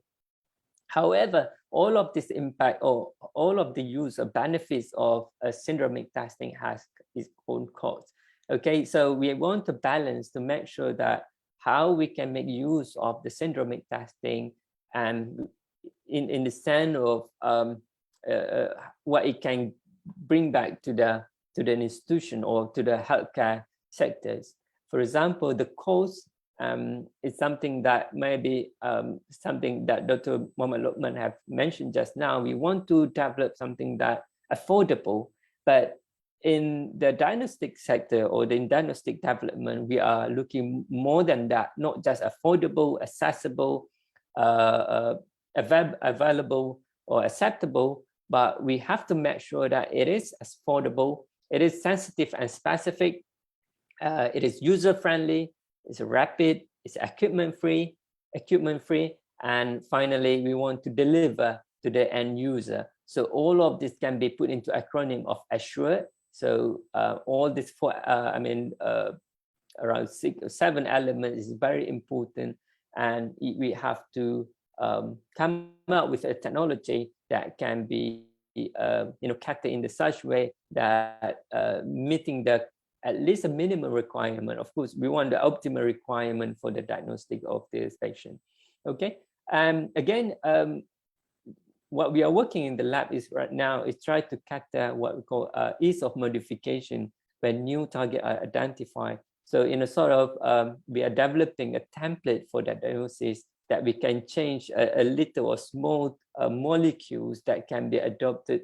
However, all of this impact or all of the use or benefits of syndromic testing has its own cost. Okay, so we want to balance to make sure that how we can make use of the syndromic testing and in the sense of what it can bring back to the institution or to the healthcare sectors. For example, the cost is something that maybe something that Dr. Mohd Lokman have mentioned just now. We want to develop something that affordable, but in the diagnostic sector or the diagnostic development, we are looking more than that, not just affordable, accessible, available or acceptable, but we have to make sure that it is affordable, it is sensitive and specific, it is user-friendly, it's rapid, it's equipment-free, and finally, we want to deliver to the end user. So all of this can be put into acronym of assured. So all this around 6 or 7 elements is very important, and we have to come up with a technology that can be catered in such way that meeting the at least a minimum requirement. Of course, we want the optimal requirement for the diagnostic of this patient. Okay, again, what we are working in the lab is right now is try to cater what we call ease of modification when new target are identified. So in a sort of, we are developing a template for that diagnosis that we can change a little or small molecules that can be adopted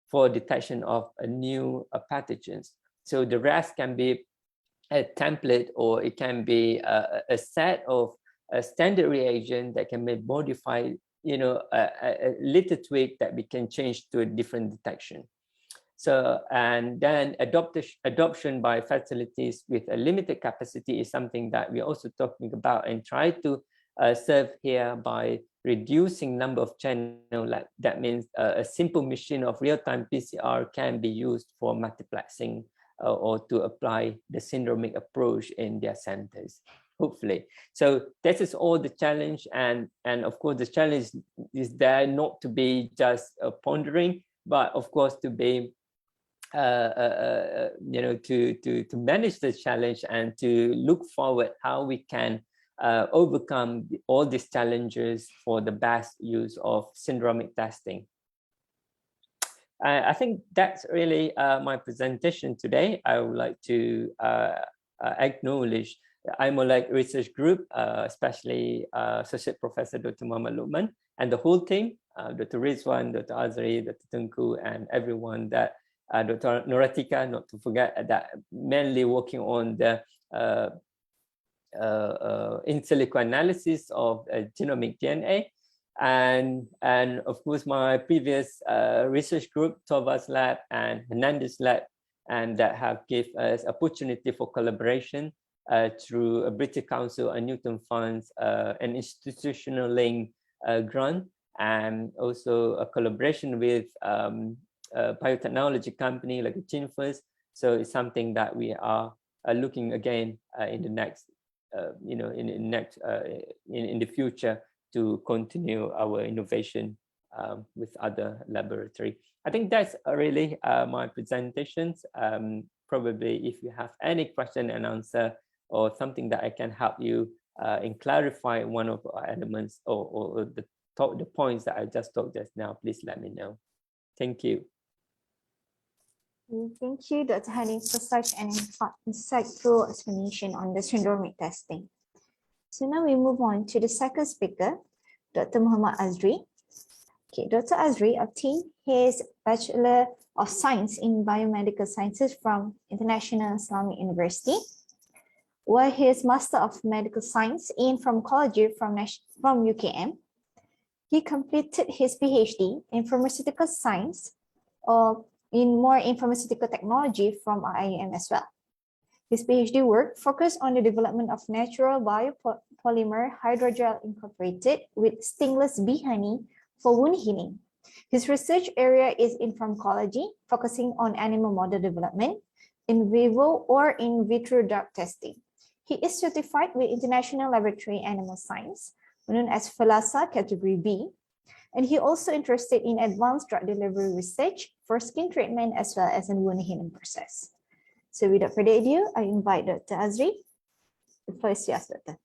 for detection of a new pathogens. So the rest can be a template, or it can be a set of a standard reagent that can be modified, a little tweak that we can change to a different detection. So, and then adoption by facilities with a limited capacity is something that we're also talking about, and try to serve here by reducing number of channels. Like that means a simple machine of real-time PCR can be used for multiplexing or to apply the syndromic approach in their centers, hopefully. So this is all the challenge, and of course the challenge is there not to be just pondering, but of course to be to manage the challenge and to look forward how we can overcome all these challenges for the best use of syndromic testing. I think that's really my presentation today. I would like to acknowledge the IMOLEC research group, especially Associate Professor Dr. Mohd Lokman, and the whole team, Dr. Rizwan, Dr. Azri, Dr. Tunku, and everyone that, Dr. Noratika, not to forget, that mainly working on the in silico analysis of genomic DNA. And of course my previous research group, Tova's lab and Hernandez lab, and that have given us opportunity for collaboration through a British Council and Newton Funds, an institutional link grant, and also a collaboration with a biotechnology company like Chinfus. So it's something that we are looking again in the next, in the future, to continue our innovation with other laboratory. I think that's really my presentations. Probably if you have any question and answer, or something that I can help you in clarifying one of our elements, or the points that I just talked just now, please let me know. Thank you. Thank you, Dr. Hanif, for such an insightful explanation on the syndromic testing. So now we move on to the second speaker, Dr. Muhammad Azri. Okay, Dr. Azri obtained his Bachelor of Science in Biomedical Sciences from International Islamic University, while his Master of Medical Science in Pharmacology from UKM. He completed his PhD in Pharmaceutical Science, or in pharmaceutical technology from IIM as well. His PhD work focused on the development of natural biopolymer hydrogel incorporated with stingless bee honey for wound healing. His research area is in pharmacology, focusing on animal model development, in vivo or in vitro drug testing. He is certified with International Laboratory Animal Science, known as FELASA Category B, and he also interested in advanced drug delivery research for skin treatment as well as in wound healing process. So without further ado, I invite Dr. Azri. The floor is yours, Doctor.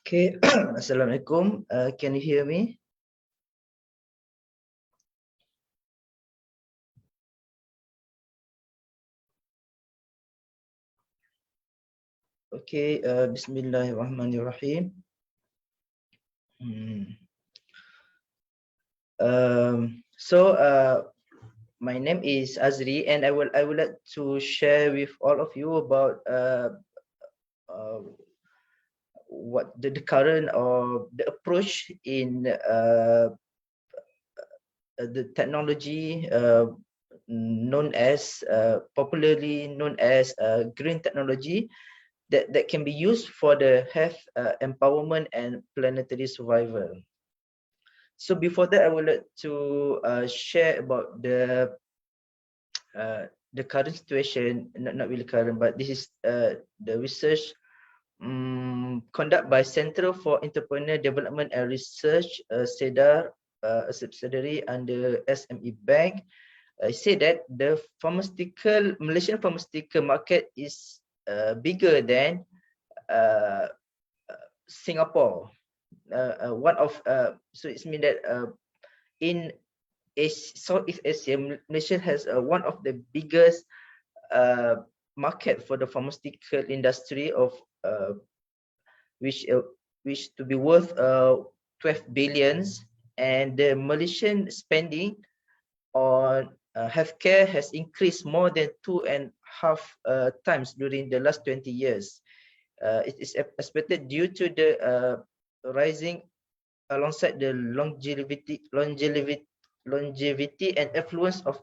Okay, Assalamualaikum. Can you hear me? Okay, Bismillahirrahmanirrahim. So my name is Azri, and I would like to share with all of you about what the current or the approach in the technology popularly known as green technology that can be used for the health empowerment and planetary survival. So before that, I would like to share about the current situation, not really current, but this is the research conducted by Center for Entrepreneur Development and Research, CEDAR, a subsidiary under SME Bank. Say that the Malaysian pharmaceutical market is bigger than Singapore. So it means that in Southeast Asia, Malaysia has one of the biggest market for the pharmaceutical industry of which to be worth 12 billions, and the Malaysian spending on healthcare has increased more than 2.5 times during the last 20 years. It is expected due to the rising alongside the longevity and affluence of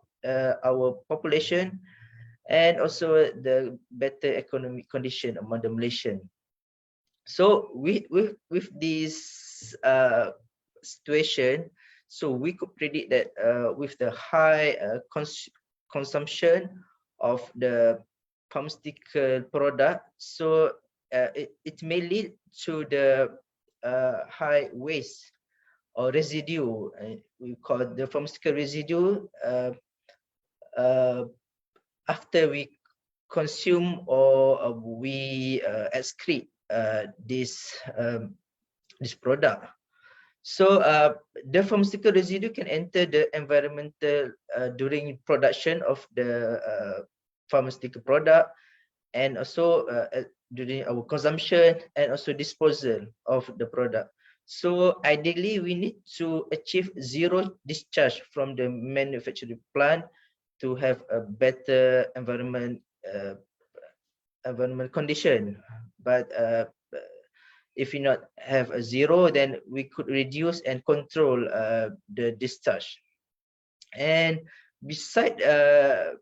our population, and also the better economic condition among the Malaysian. So with this situation, so we could predict that with the high consumption of the pharmaceutical product, so it may lead to the high waste or residue. We call it the pharmaceutical residue after we consume or we excrete this product. So the pharmaceutical residue can enter the environmental during production of the pharmaceutical product, and also during our consumption and also disposal of the product. So ideally, we need to achieve zero discharge from the manufacturing plant to have a better environment condition. But if we not have a zero, then we could reduce and control the discharge. And beside the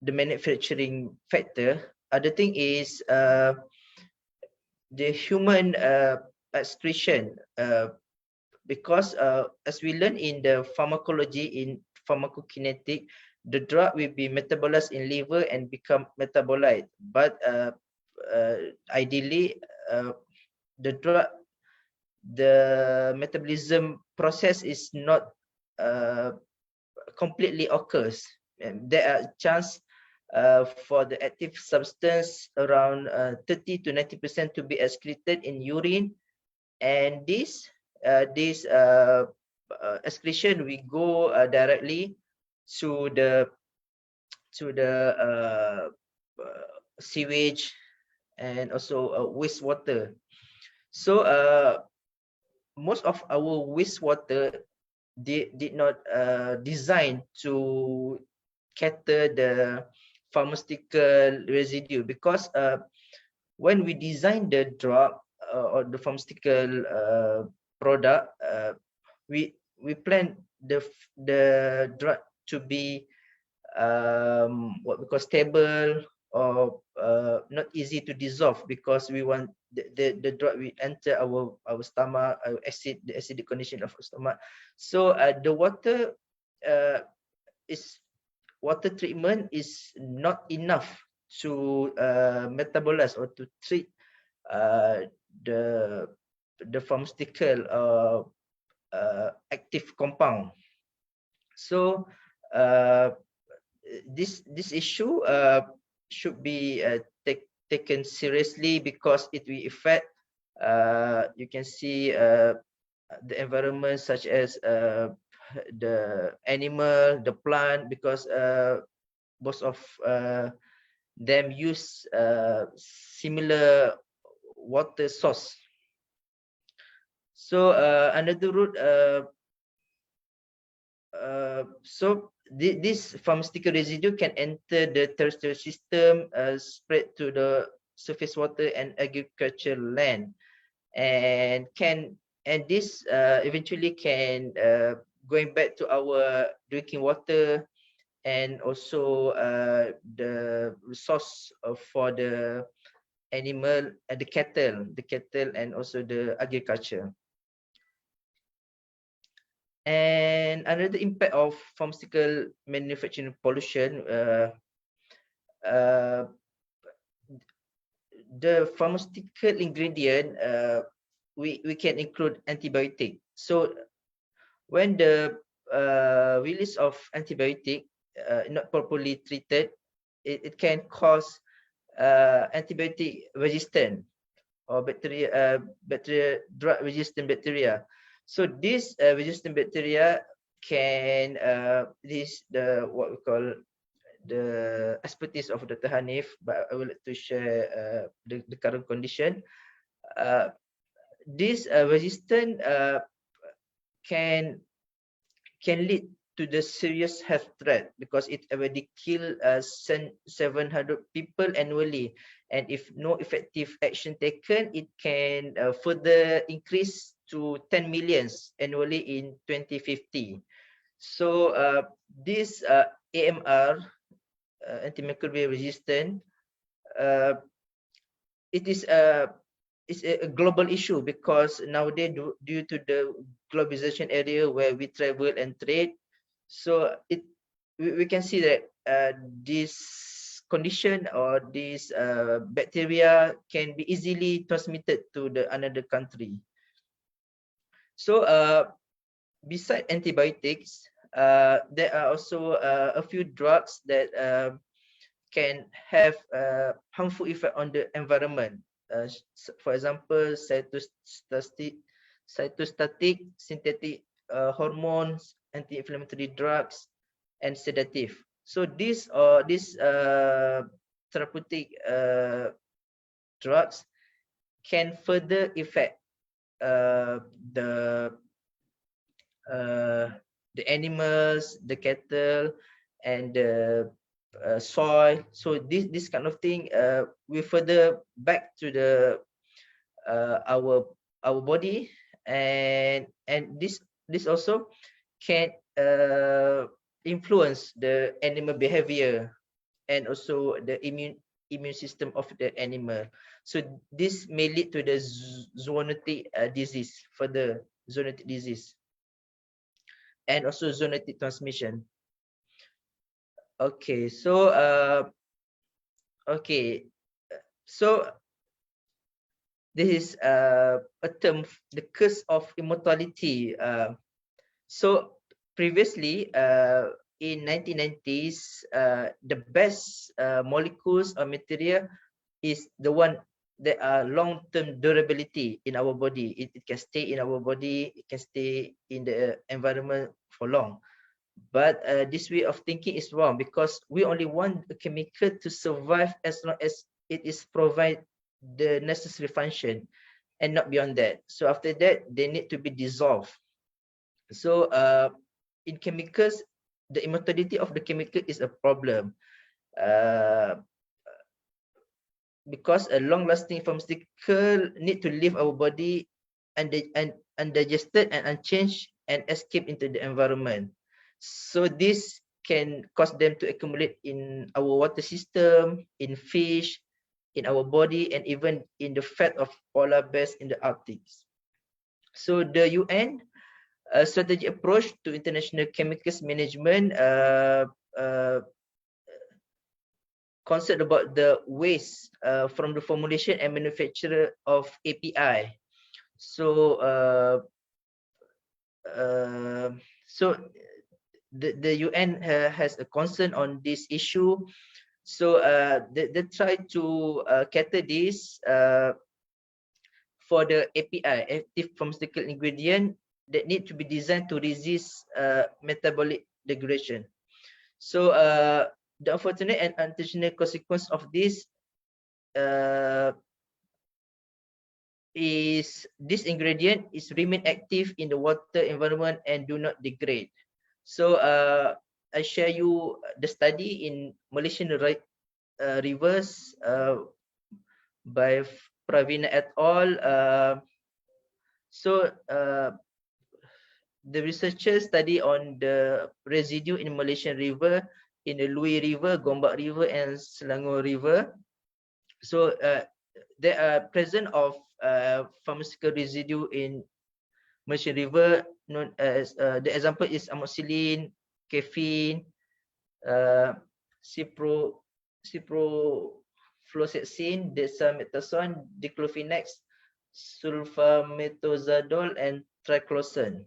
manufacturing factor, other thing is the human excretion, because as we learn in the pharmacology, in pharmacokinetic, the drug will be metabolized in liver and become metabolite. But ideally, the metabolism process is not completely occurs. And there are chance for the active substance around 30 to 90% to be excreted in urine, and this excretion we go directly to the sewage and also wastewater. So most of our wastewater did not design to cater the pharmaceutical residue, because when we design the drug or the pharmaceutical product, we plan the drug to be what we call stable or not easy to dissolve, because we want the drug will enter our stomach, the acidic condition of our stomach. So the water treatment is not enough to metabolize or to treat the pharmaceutical active compound. So this issue should be taken seriously because it will affect, you can see, the environment, such as the animal, the plant, because most of them use similar water source. So another route, this pharmaceutical residue can enter the terrestrial system, spread to the surface water and agricultural land, and this eventually can going back to our drinking water, and also the resource for the animal, the cattle, and also the agriculture. And another impact of pharmaceutical manufacturing pollution, the pharmaceutical ingredient, we can include antibiotic. So when the release of antibiotic not properly treated, it can cause antibiotic resistant or drug resistant bacteria. So this resistant bacteria can what we call the expertise of Dr. Hanif, but I would like to share the current condition. This resistant can lead to the serious health threat, because it already killed 700 people annually, and if no effective action taken, it can further increase to 10 millions annually in 2050. So this AMR, antimicrobial resistant, it is a global issue, because nowadays, due to the globalization area where we travel and trade, so we can see that this condition or this bacteria can be easily transmitted to the another country. So beside antibiotics, there are also a few drugs that can have harmful effect on the environment. For example, cytostatic, synthetic hormones, anti-inflammatory drugs, and sedative. So these therapeutic drugs can further affect the animals, the cattle, and the soil. So this kind of thing will further back to the our body, and this also can influence the animal behavior and also the immune system of the animal. So this may lead to the zoonotic disease, further zoonotic disease, and also zoonotic transmission. Okay, so this is a term, the curse of immortality. So previously, in 1990s, the best molecules or material is the one that are long-term durability in our body. It can stay in our body, it can stay in the environment for long. But this way of thinking is wrong, because we only want a chemical to survive as long as it is provide the necessary function, and not beyond that. So after that, they need to be dissolved. So in chemicals, the immortality of the chemical is a problem, because a long-lasting pharmaceutical need to leave our body undigested and unchanged and escape into the environment. So this can cause them to accumulate in our water system, in fish, in our body, and even in the fat of polar bears in the Arctic. So the UN strategy approach to international chemicals management concerned about the waste from the formulation and manufacture of API. So the UN has a concern on this issue, So they try to cater this for the API, active pharmaceutical ingredient, that need to be designed to resist metabolic degradation. So the unfortunate and unintentional consequence of this is this ingredient is remain active in the water environment and do not degrade. So I share you the study in Malaysian rivers by Pravina et al. So the researchers study on the residue in Malaysian river, in the Lui River, Gombak River, and Selangor River. So there are present of pharmaceutical residue in Malaysian river, known as the example is amoxicillin, caffeine, ciprofloxacin, dexamethasone, diclofenac, sulfamethoxazole, and triclosan.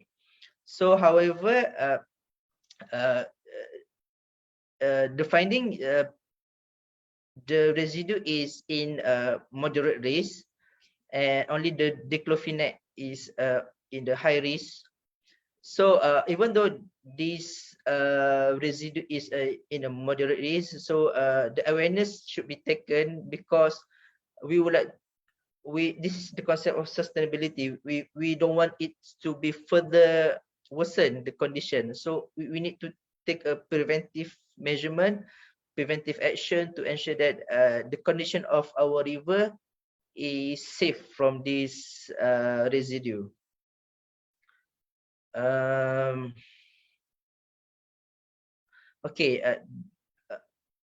So, however, the finding, the residue is in moderate risk, and only the diclofenac is in the high risk. So even though this residue is in a moderate risk, so the awareness should be taken, because we would like, this is the concept of sustainability. We don't want it to be further worsen the condition. So we need to take a preventive measurement, preventive action to ensure that the condition of our river is safe from this residue. Okay,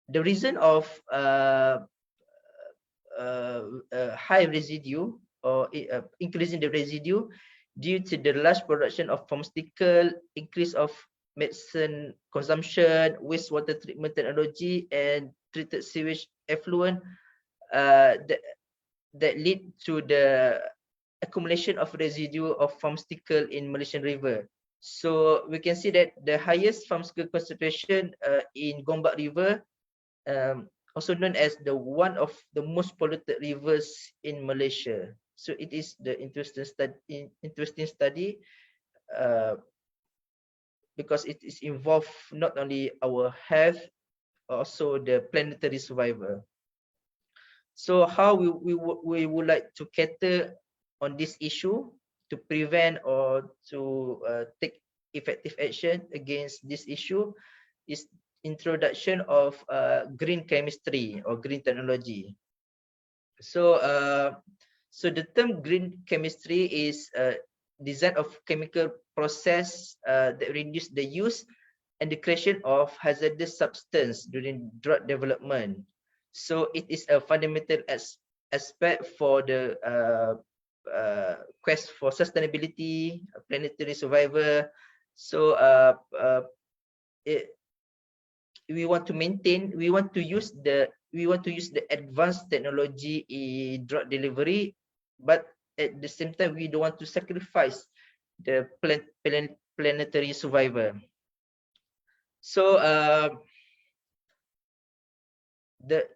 the reason of high residue, or increasing the residue, due to the large production of pharmaceutical, increase of medicine consumption, wastewater treatment technology, and treated sewage effluent, that lead to the accumulation of residue of pharmaceutical in Malaysian river. So we can see that the highest pharmaceutical concentration in Gombak River, also known as the one of the most polluted rivers in Malaysia. So it is the interesting study, because it is involved not only our health, also the planetary survival. So how we would like to cater on this issue to prevent or to take effective action against this issue is introduction of green chemistry or green technology. So so the term green chemistry is design of chemical process that reduce the use and the creation of hazardous substance during drug development. So it is a fundamental aspect for the quest for sustainability, planetary survival. So we want to maintain, we want to use the advanced technology in drug delivery, but at the same time we don't want to sacrifice the planetary survival. So the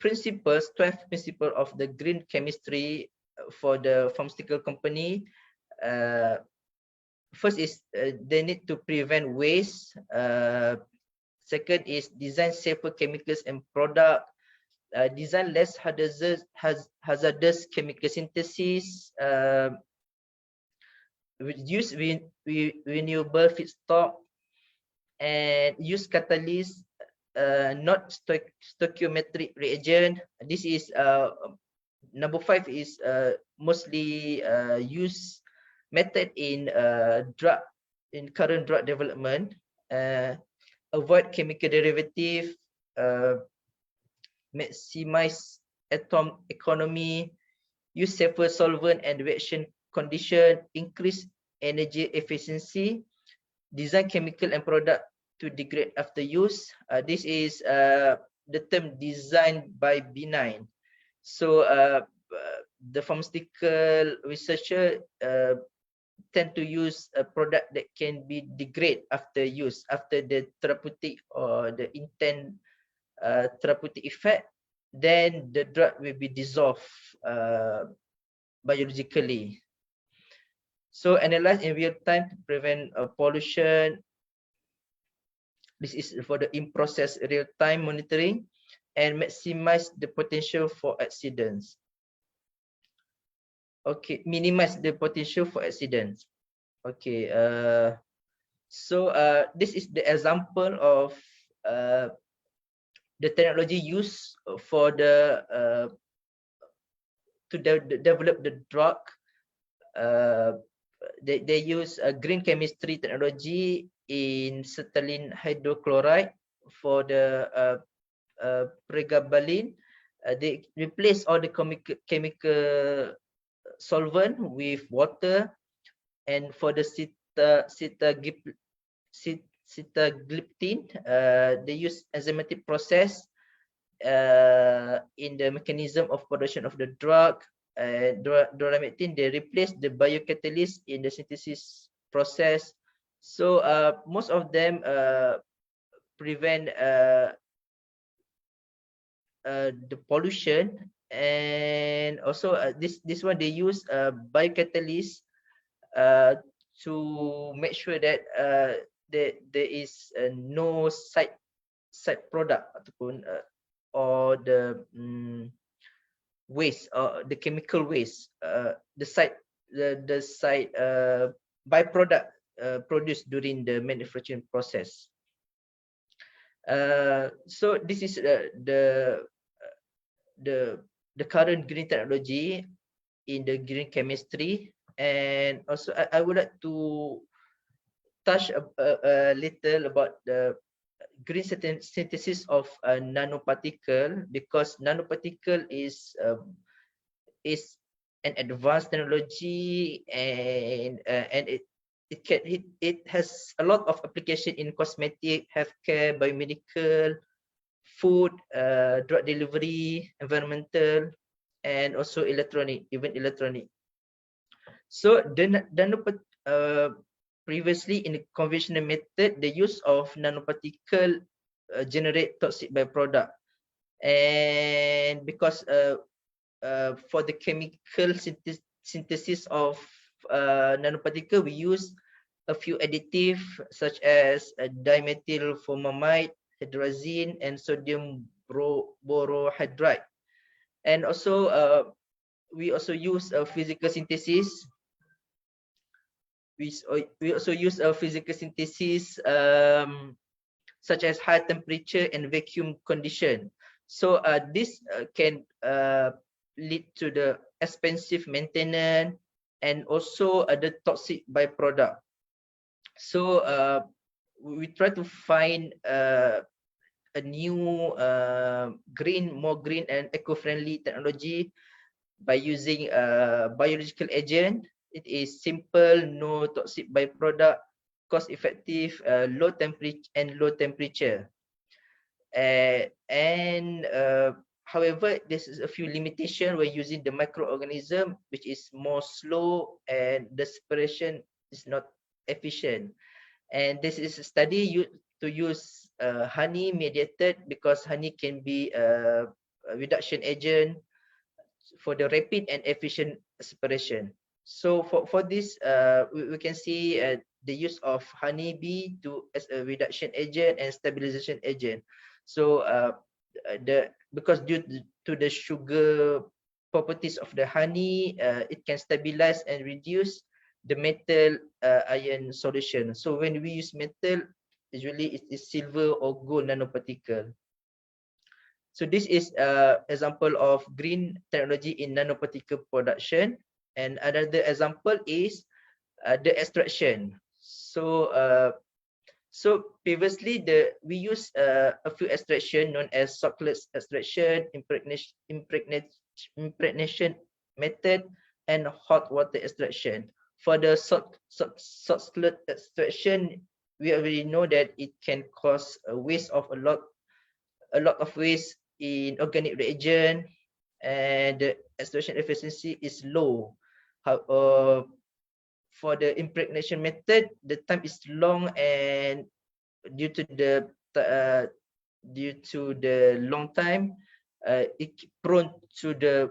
principles, 12 principles of the green chemistry for the pharmaceutical company. First is they need to prevent waste. Second is design safer chemicals and product. Design less hazardous chemical synthesis. Use renewable feedstock, and use catalyst, not stoichiometric reagent. This is number 5 is mostly used method in current drug development. Avoid chemical derivative, maximize atom economy, use safer solvent and reaction condition, increase energy efficiency, design chemical and product to degrade after use. This is the term designed by B9. So the pharmaceutical researcher tend to use a product that can be degrade after use, after the therapeutic or the intent therapeutic effect, then the drug will be dissolved biologically. So analyze in real time to prevent pollution. This is for the in-process real-time monitoring and maximize the potential for accidents. Okay, minimize the potential for accidents. Okay, so this is the example of the technology used for the to develop the drug. They use a green chemistry technology in acetylene hydrochloride for the pregabalin. They replace all the chemical solvent with water, and for the sitagliptin, they use enzymatic process in the mechanism of production of the drug. Doramectin, they replace the biocatalyst in the synthesis process. So most of them prevent the pollution, and also this one they use biocatalyst to make sure that there is no side product ataupun or the waste or the chemical waste, the side byproduct produced during the manufacturing process. So this is the current green technology in the green chemistry. And also I would like to touch a little about the green synthesis of a nanoparticle, because nanoparticle is an advanced technology, and it has a lot of application in cosmetic, healthcare, biomedical, food, drug delivery, environmental, and also electronic, even electronic. So previously in the conventional method, the use of nanoparticle generate toxic byproduct, and because for the chemical synthesis of nanoparticle, we use a few additives such as dimethylformamide, hydrazine, and sodium borohydride. And also we also use a physical synthesis. We also use a physical synthesis such as high temperature and vacuum condition. So this can lead to the expensive maintenance and also the toxic byproduct. So we try to find a new more green and eco-friendly technology by using biological agent. It is simple, no toxic byproduct, cost effective, low temperature. However, this is a few limitations when using the microorganism, which is more slow, and the separation is not efficient. And this is a study to use honey mediated, because honey can be a reduction agent for the rapid and efficient separation. So for this, we can see the use of honeybee as a reduction agent and stabilization agent. So because due to the sugar properties of the honey, it can stabilize and reduce the metal ion solution. So when we use metal, usually it is silver or gold nanoparticle. So this is example of green technology in nanoparticle production. And another example is the extraction. So previously we use a few extraction known as Sockless extraction, impregnation method, and hot water extraction. For the Sockless extraction, we already know that it can cause a waste of a lot of waste in organic reagent, and the extraction efficiency is low. For the impregnation method, the time is long, and due to the due to the long time, it prone to the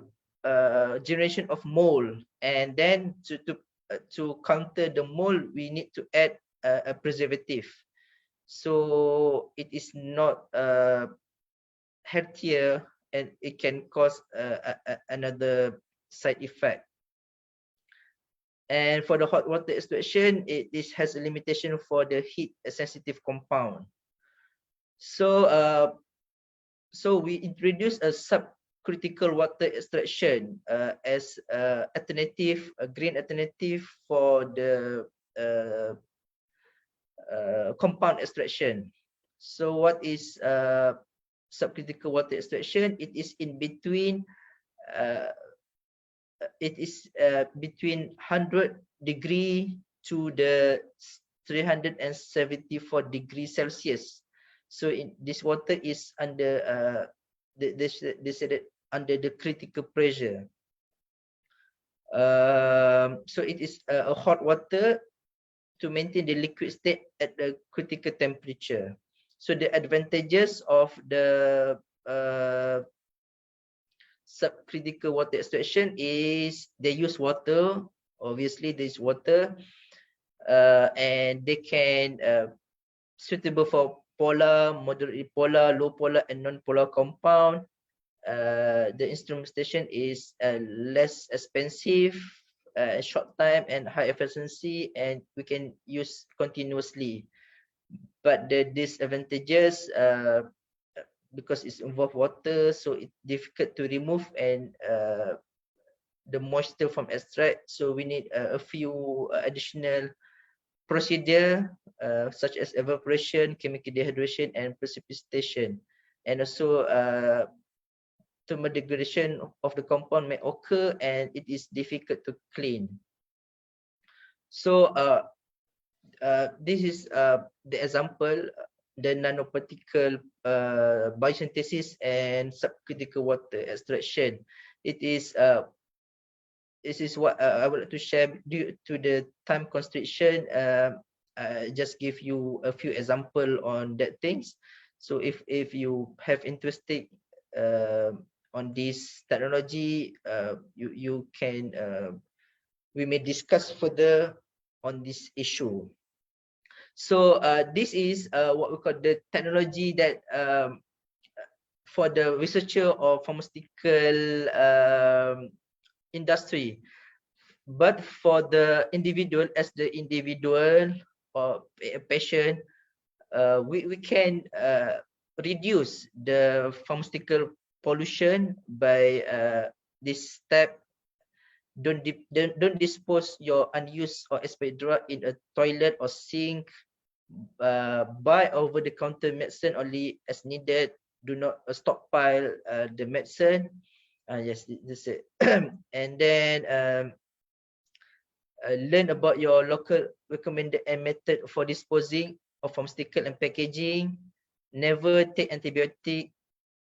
generation of mold, and then to counter the mold, we need to add a preservative. So it is not healthier, and it can cause another side effect. And for the hot water extraction, this has a limitation for the heat sensitive compound. So so we introduced a subcritical water extraction as alternative, a green alternative for the compound extraction. So what is subcritical water extraction? It is in between. It is between 100 degree to the 374 degrees Celsius. So this water is under they said that under the critical pressure. So it is a hot water to maintain the liquid state at the critical temperature. So the advantages of the subcritical water extraction is they use water. Obviously, there's water, and they can suitable for polar, moderately polar, low polar, and non-polar compound. The instrumentation is less expensive, short time, and high efficiency, and we can use continuously. But the disadvantages, because it's involved water, so it's difficult to remove, and the moisture from extract. So we need a few additional procedure, such as evaporation, chemical dehydration, and precipitation. And also thermal degradation of the compound may occur, and it is difficult to clean. So this is the example, the nanoparticle biosynthesis and subcritical water extraction. It is this is what I would like to share. Due to the time constriction, I just give you a few example on that things. So if you have interested on this technology, you can we may discuss further on this issue. So this is what we call the technology that for the researcher or pharmaceutical industry. But for the individual, as the individual or a patient, we can reduce the pharmaceutical pollution by this step. Don't dispose your unused or expired drug in a toilet or sink. Buy over-the-counter medicine only as needed. Do not stockpile the medicine. Yes, this is it. And then learn about your local recommended method for disposing of pharmaceutical and packaging. Never take antibiotic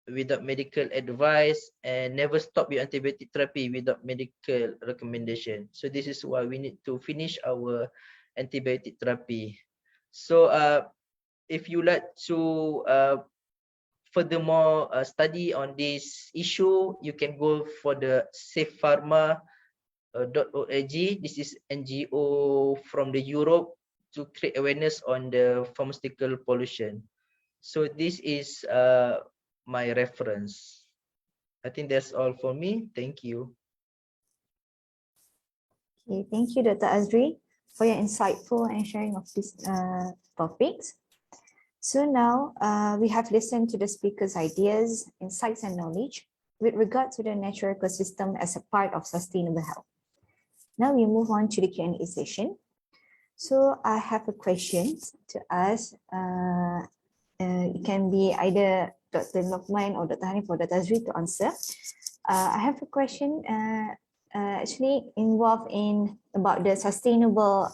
without medical advice, and never stop your antibiotic therapy without medical recommendation. So this is why we need to finish our antibiotic therapy. So if you like to furthermore study on this issue, you can go for the safepharma.org. This is NGO from the Europe to create awareness on the pharmaceutical pollution. So this is my reference. I think that's all for me. Thank you. Okay, thank you, Dr. Azri, for your insightful and sharing of these topics. So now we have listened to the speakers' ideas, insights, and knowledge with regard to the natural ecosystem as a part of sustainable health. Now we move on to the Q&A session. So I have a question to ask. It can be either Dr. Lokman or Dr. Hanif or Dr. Azri to answer. I have a question actually involved in about the sustainable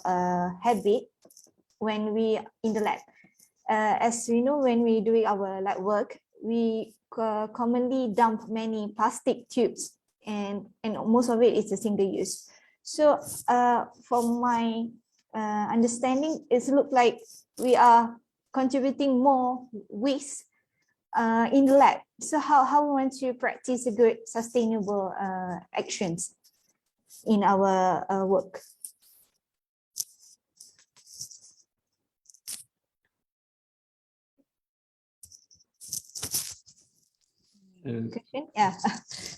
habit when we in the lab. As we know, when we doing our lab work, we commonly dump many plastic tubes, and most of it is a single use. So from my understanding, it looks like we are contributing more waste in the lab. So how we want to practice a good sustainable actions in our work. Question? Yeah,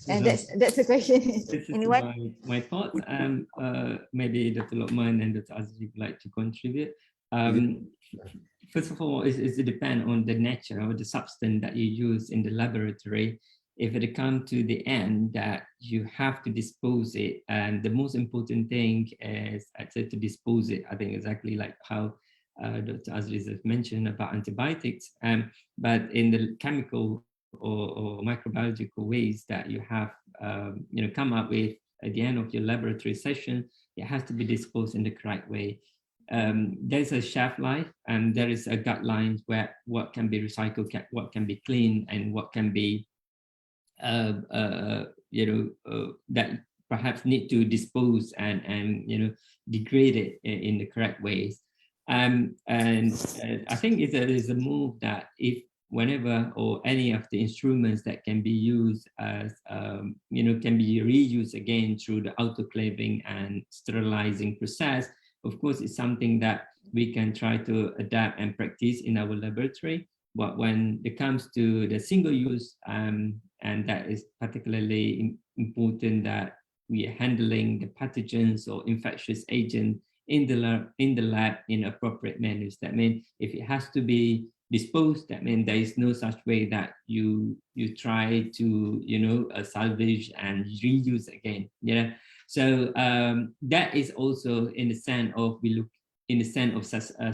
and that's a question. This is Anyone? my thoughts. Maybe Dr. Lokman and Dr. Azri would like to contribute. First of all, it depends on the nature or the substance that you use in the laboratory. If it comes to the end that you have to dispose it, and the most important thing is actually to dispose it. I think exactly like how Dr. Azri has mentioned about antibiotics. But in the chemical or microbiological ways that you have come up with at the end of your laboratory session, it has to be disposed in the correct way. There's a shelf life, and there is a guidelines where what can be recycled, what can be cleaned, and what can be that perhaps need to dispose and degrade it in the correct ways. And I think it is a move that if whenever or any of the instruments that can be used as can be reused again through the autoclaving and sterilizing process, of course it's something that we can try to adapt and practice in our laboratory. But when it comes to the single use, and that is particularly important, that we are handling the pathogens or infectious agent in the lab in appropriate manners. That means if it has to be disposed, that means there is no such way that you try to salvage and reuse again. So that is also in the sense of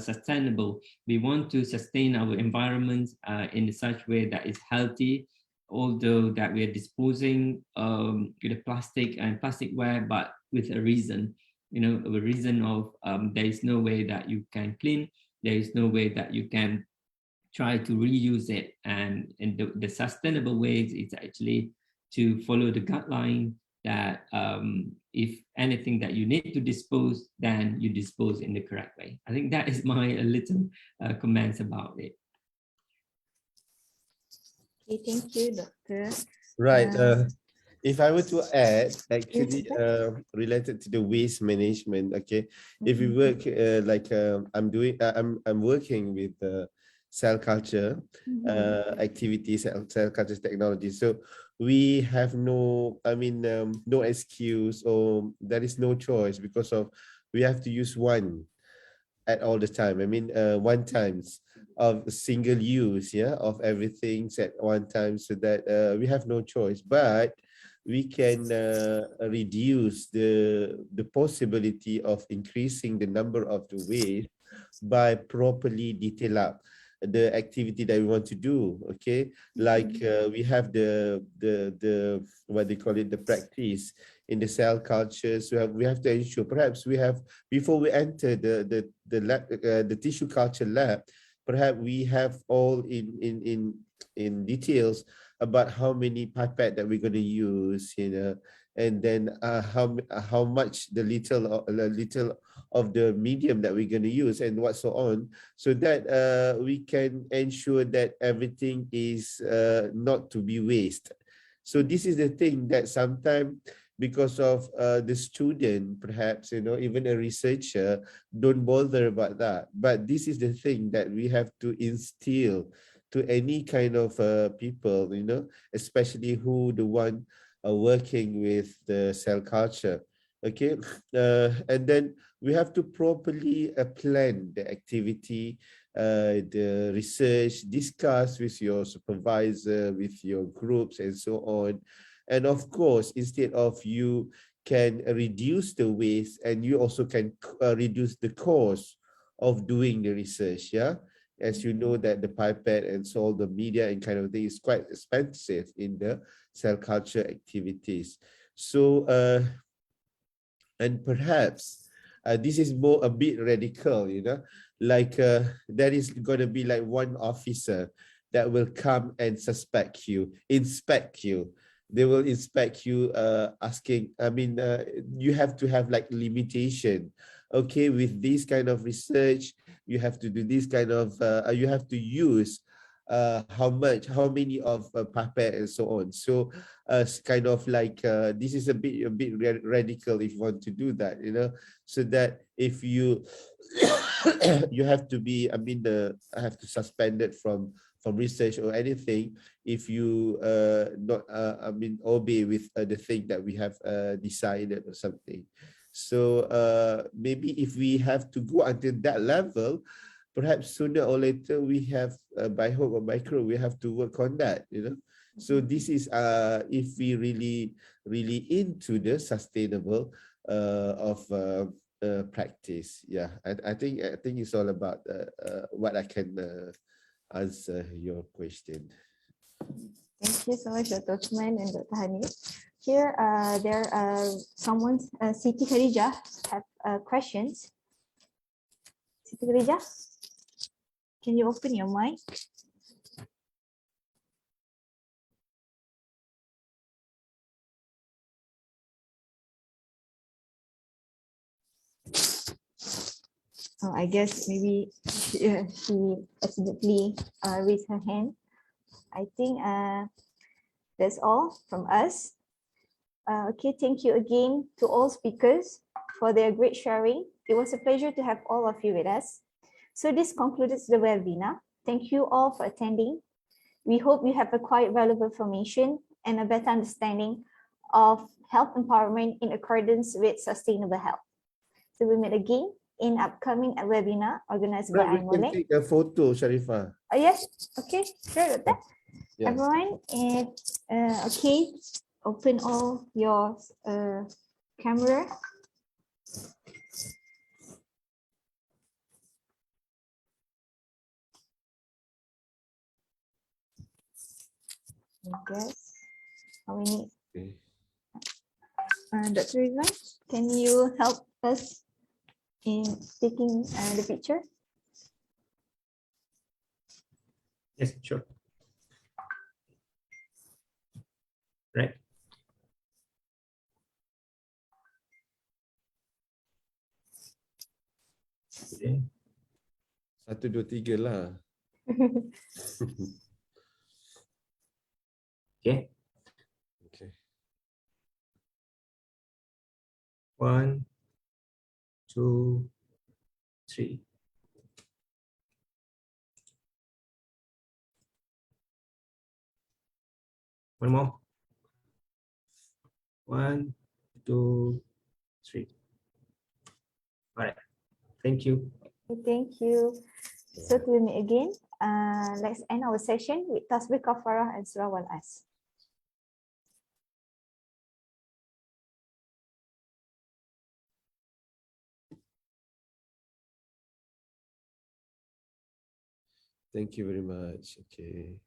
sustainable. We want to sustain our environment in such way that is healthy, although that we are disposing with the plastic and plasticware, but with a reason. A reason of there is no way that you can clean, there is no way that you can try to reuse it, and the sustainable ways is actually to follow the guideline that if anything that you need to dispose, then you dispose in the correct way. I think that is my little comments about it. Okay, thank you, Doctor. Right. If I were to add, actually, related to the waste management, okay, if we work I'm working with cell culture activities, cell culture technology. So we have no excuse, or there is no choice, because of we have to use one at all the time. One times of single use, of everything at one time, so that we have no choice. But we can reduce the possibility of increasing the number of the waste by properly detail up the activity that we want to do. Okay, like we have the what they call it, the practice in the cell cultures. So we have to ensure, perhaps we have, before we enter the lab, the tissue culture lab, perhaps we have all in details about how many pipette that we're going to use, and then how much the little of the medium that we're going to use, and what so on, so that we can ensure that everything is not to be waste. So this is the thing that sometimes, because of the student, perhaps, even a researcher, don't bother about that. But this is the thing that we have to instill to any kind of people, especially who the one working with the cell culture. Okay, and then we have to properly plan the activity, the research, discuss with your supervisor, with your groups, and so on. And of course, instead of you can reduce the waste, and you also can reduce the cost of doing the research. As you know, that the pipette and so all the media and kind of thing is quite expensive in the cell culture activities. So and perhaps this is a bit radical, like there is going to be like one officer that will come and inspect you. They will inspect you, asking, you have to have like limitation. Okay, with this kind of research, you have to do this kind of, you have to use how many of pipette and so on. So it's kind of like this is a bit radical if you want to do that, you know, so that if you you have to be, I mean, I have to suspend it from research or anything if you not I mean obey with the thing that we have decided or something. So maybe if we have to go until that level, perhaps sooner or later we have by hook or by crook we have to work on that, you know. So this is if we really into the sustainable of practice. Yeah, I think it's all about what I can answer your question. Thank you so much, Dr. Lokman and Dr. Hanif. Here, there someone, Siti Khadijah, have questions. Siti Khadijah, can you open your mic? Oh, I guess maybe she accidentally raised her hand. I think that's all from us. Okay, thank you again to all speakers for their great sharing. It was a pleasure to have all of you with us. So this concludes the webinar. Thank you all for attending. We hope you have acquired valuable information and a better understanding of health empowerment in accordance with sustainable health. So we meet again in upcoming webinar organized by We can Molek. take a photo, Sharifah. Oh, yes, okay, sure. Yeah. Everyone, okay, open all your camera. I guess how many? Okay. Dr. Rizwan, can you help us in taking the picture? Yes, sure. Right. Okay. 1, 2, 3 lah. Okay. Okay. 1, 2, 3. One more. 1, 2, 3. All right. Thank you. Thank you. So to meet again, let's end our session with tasbih kafarah and surah wal as. Thank you very much. Okay.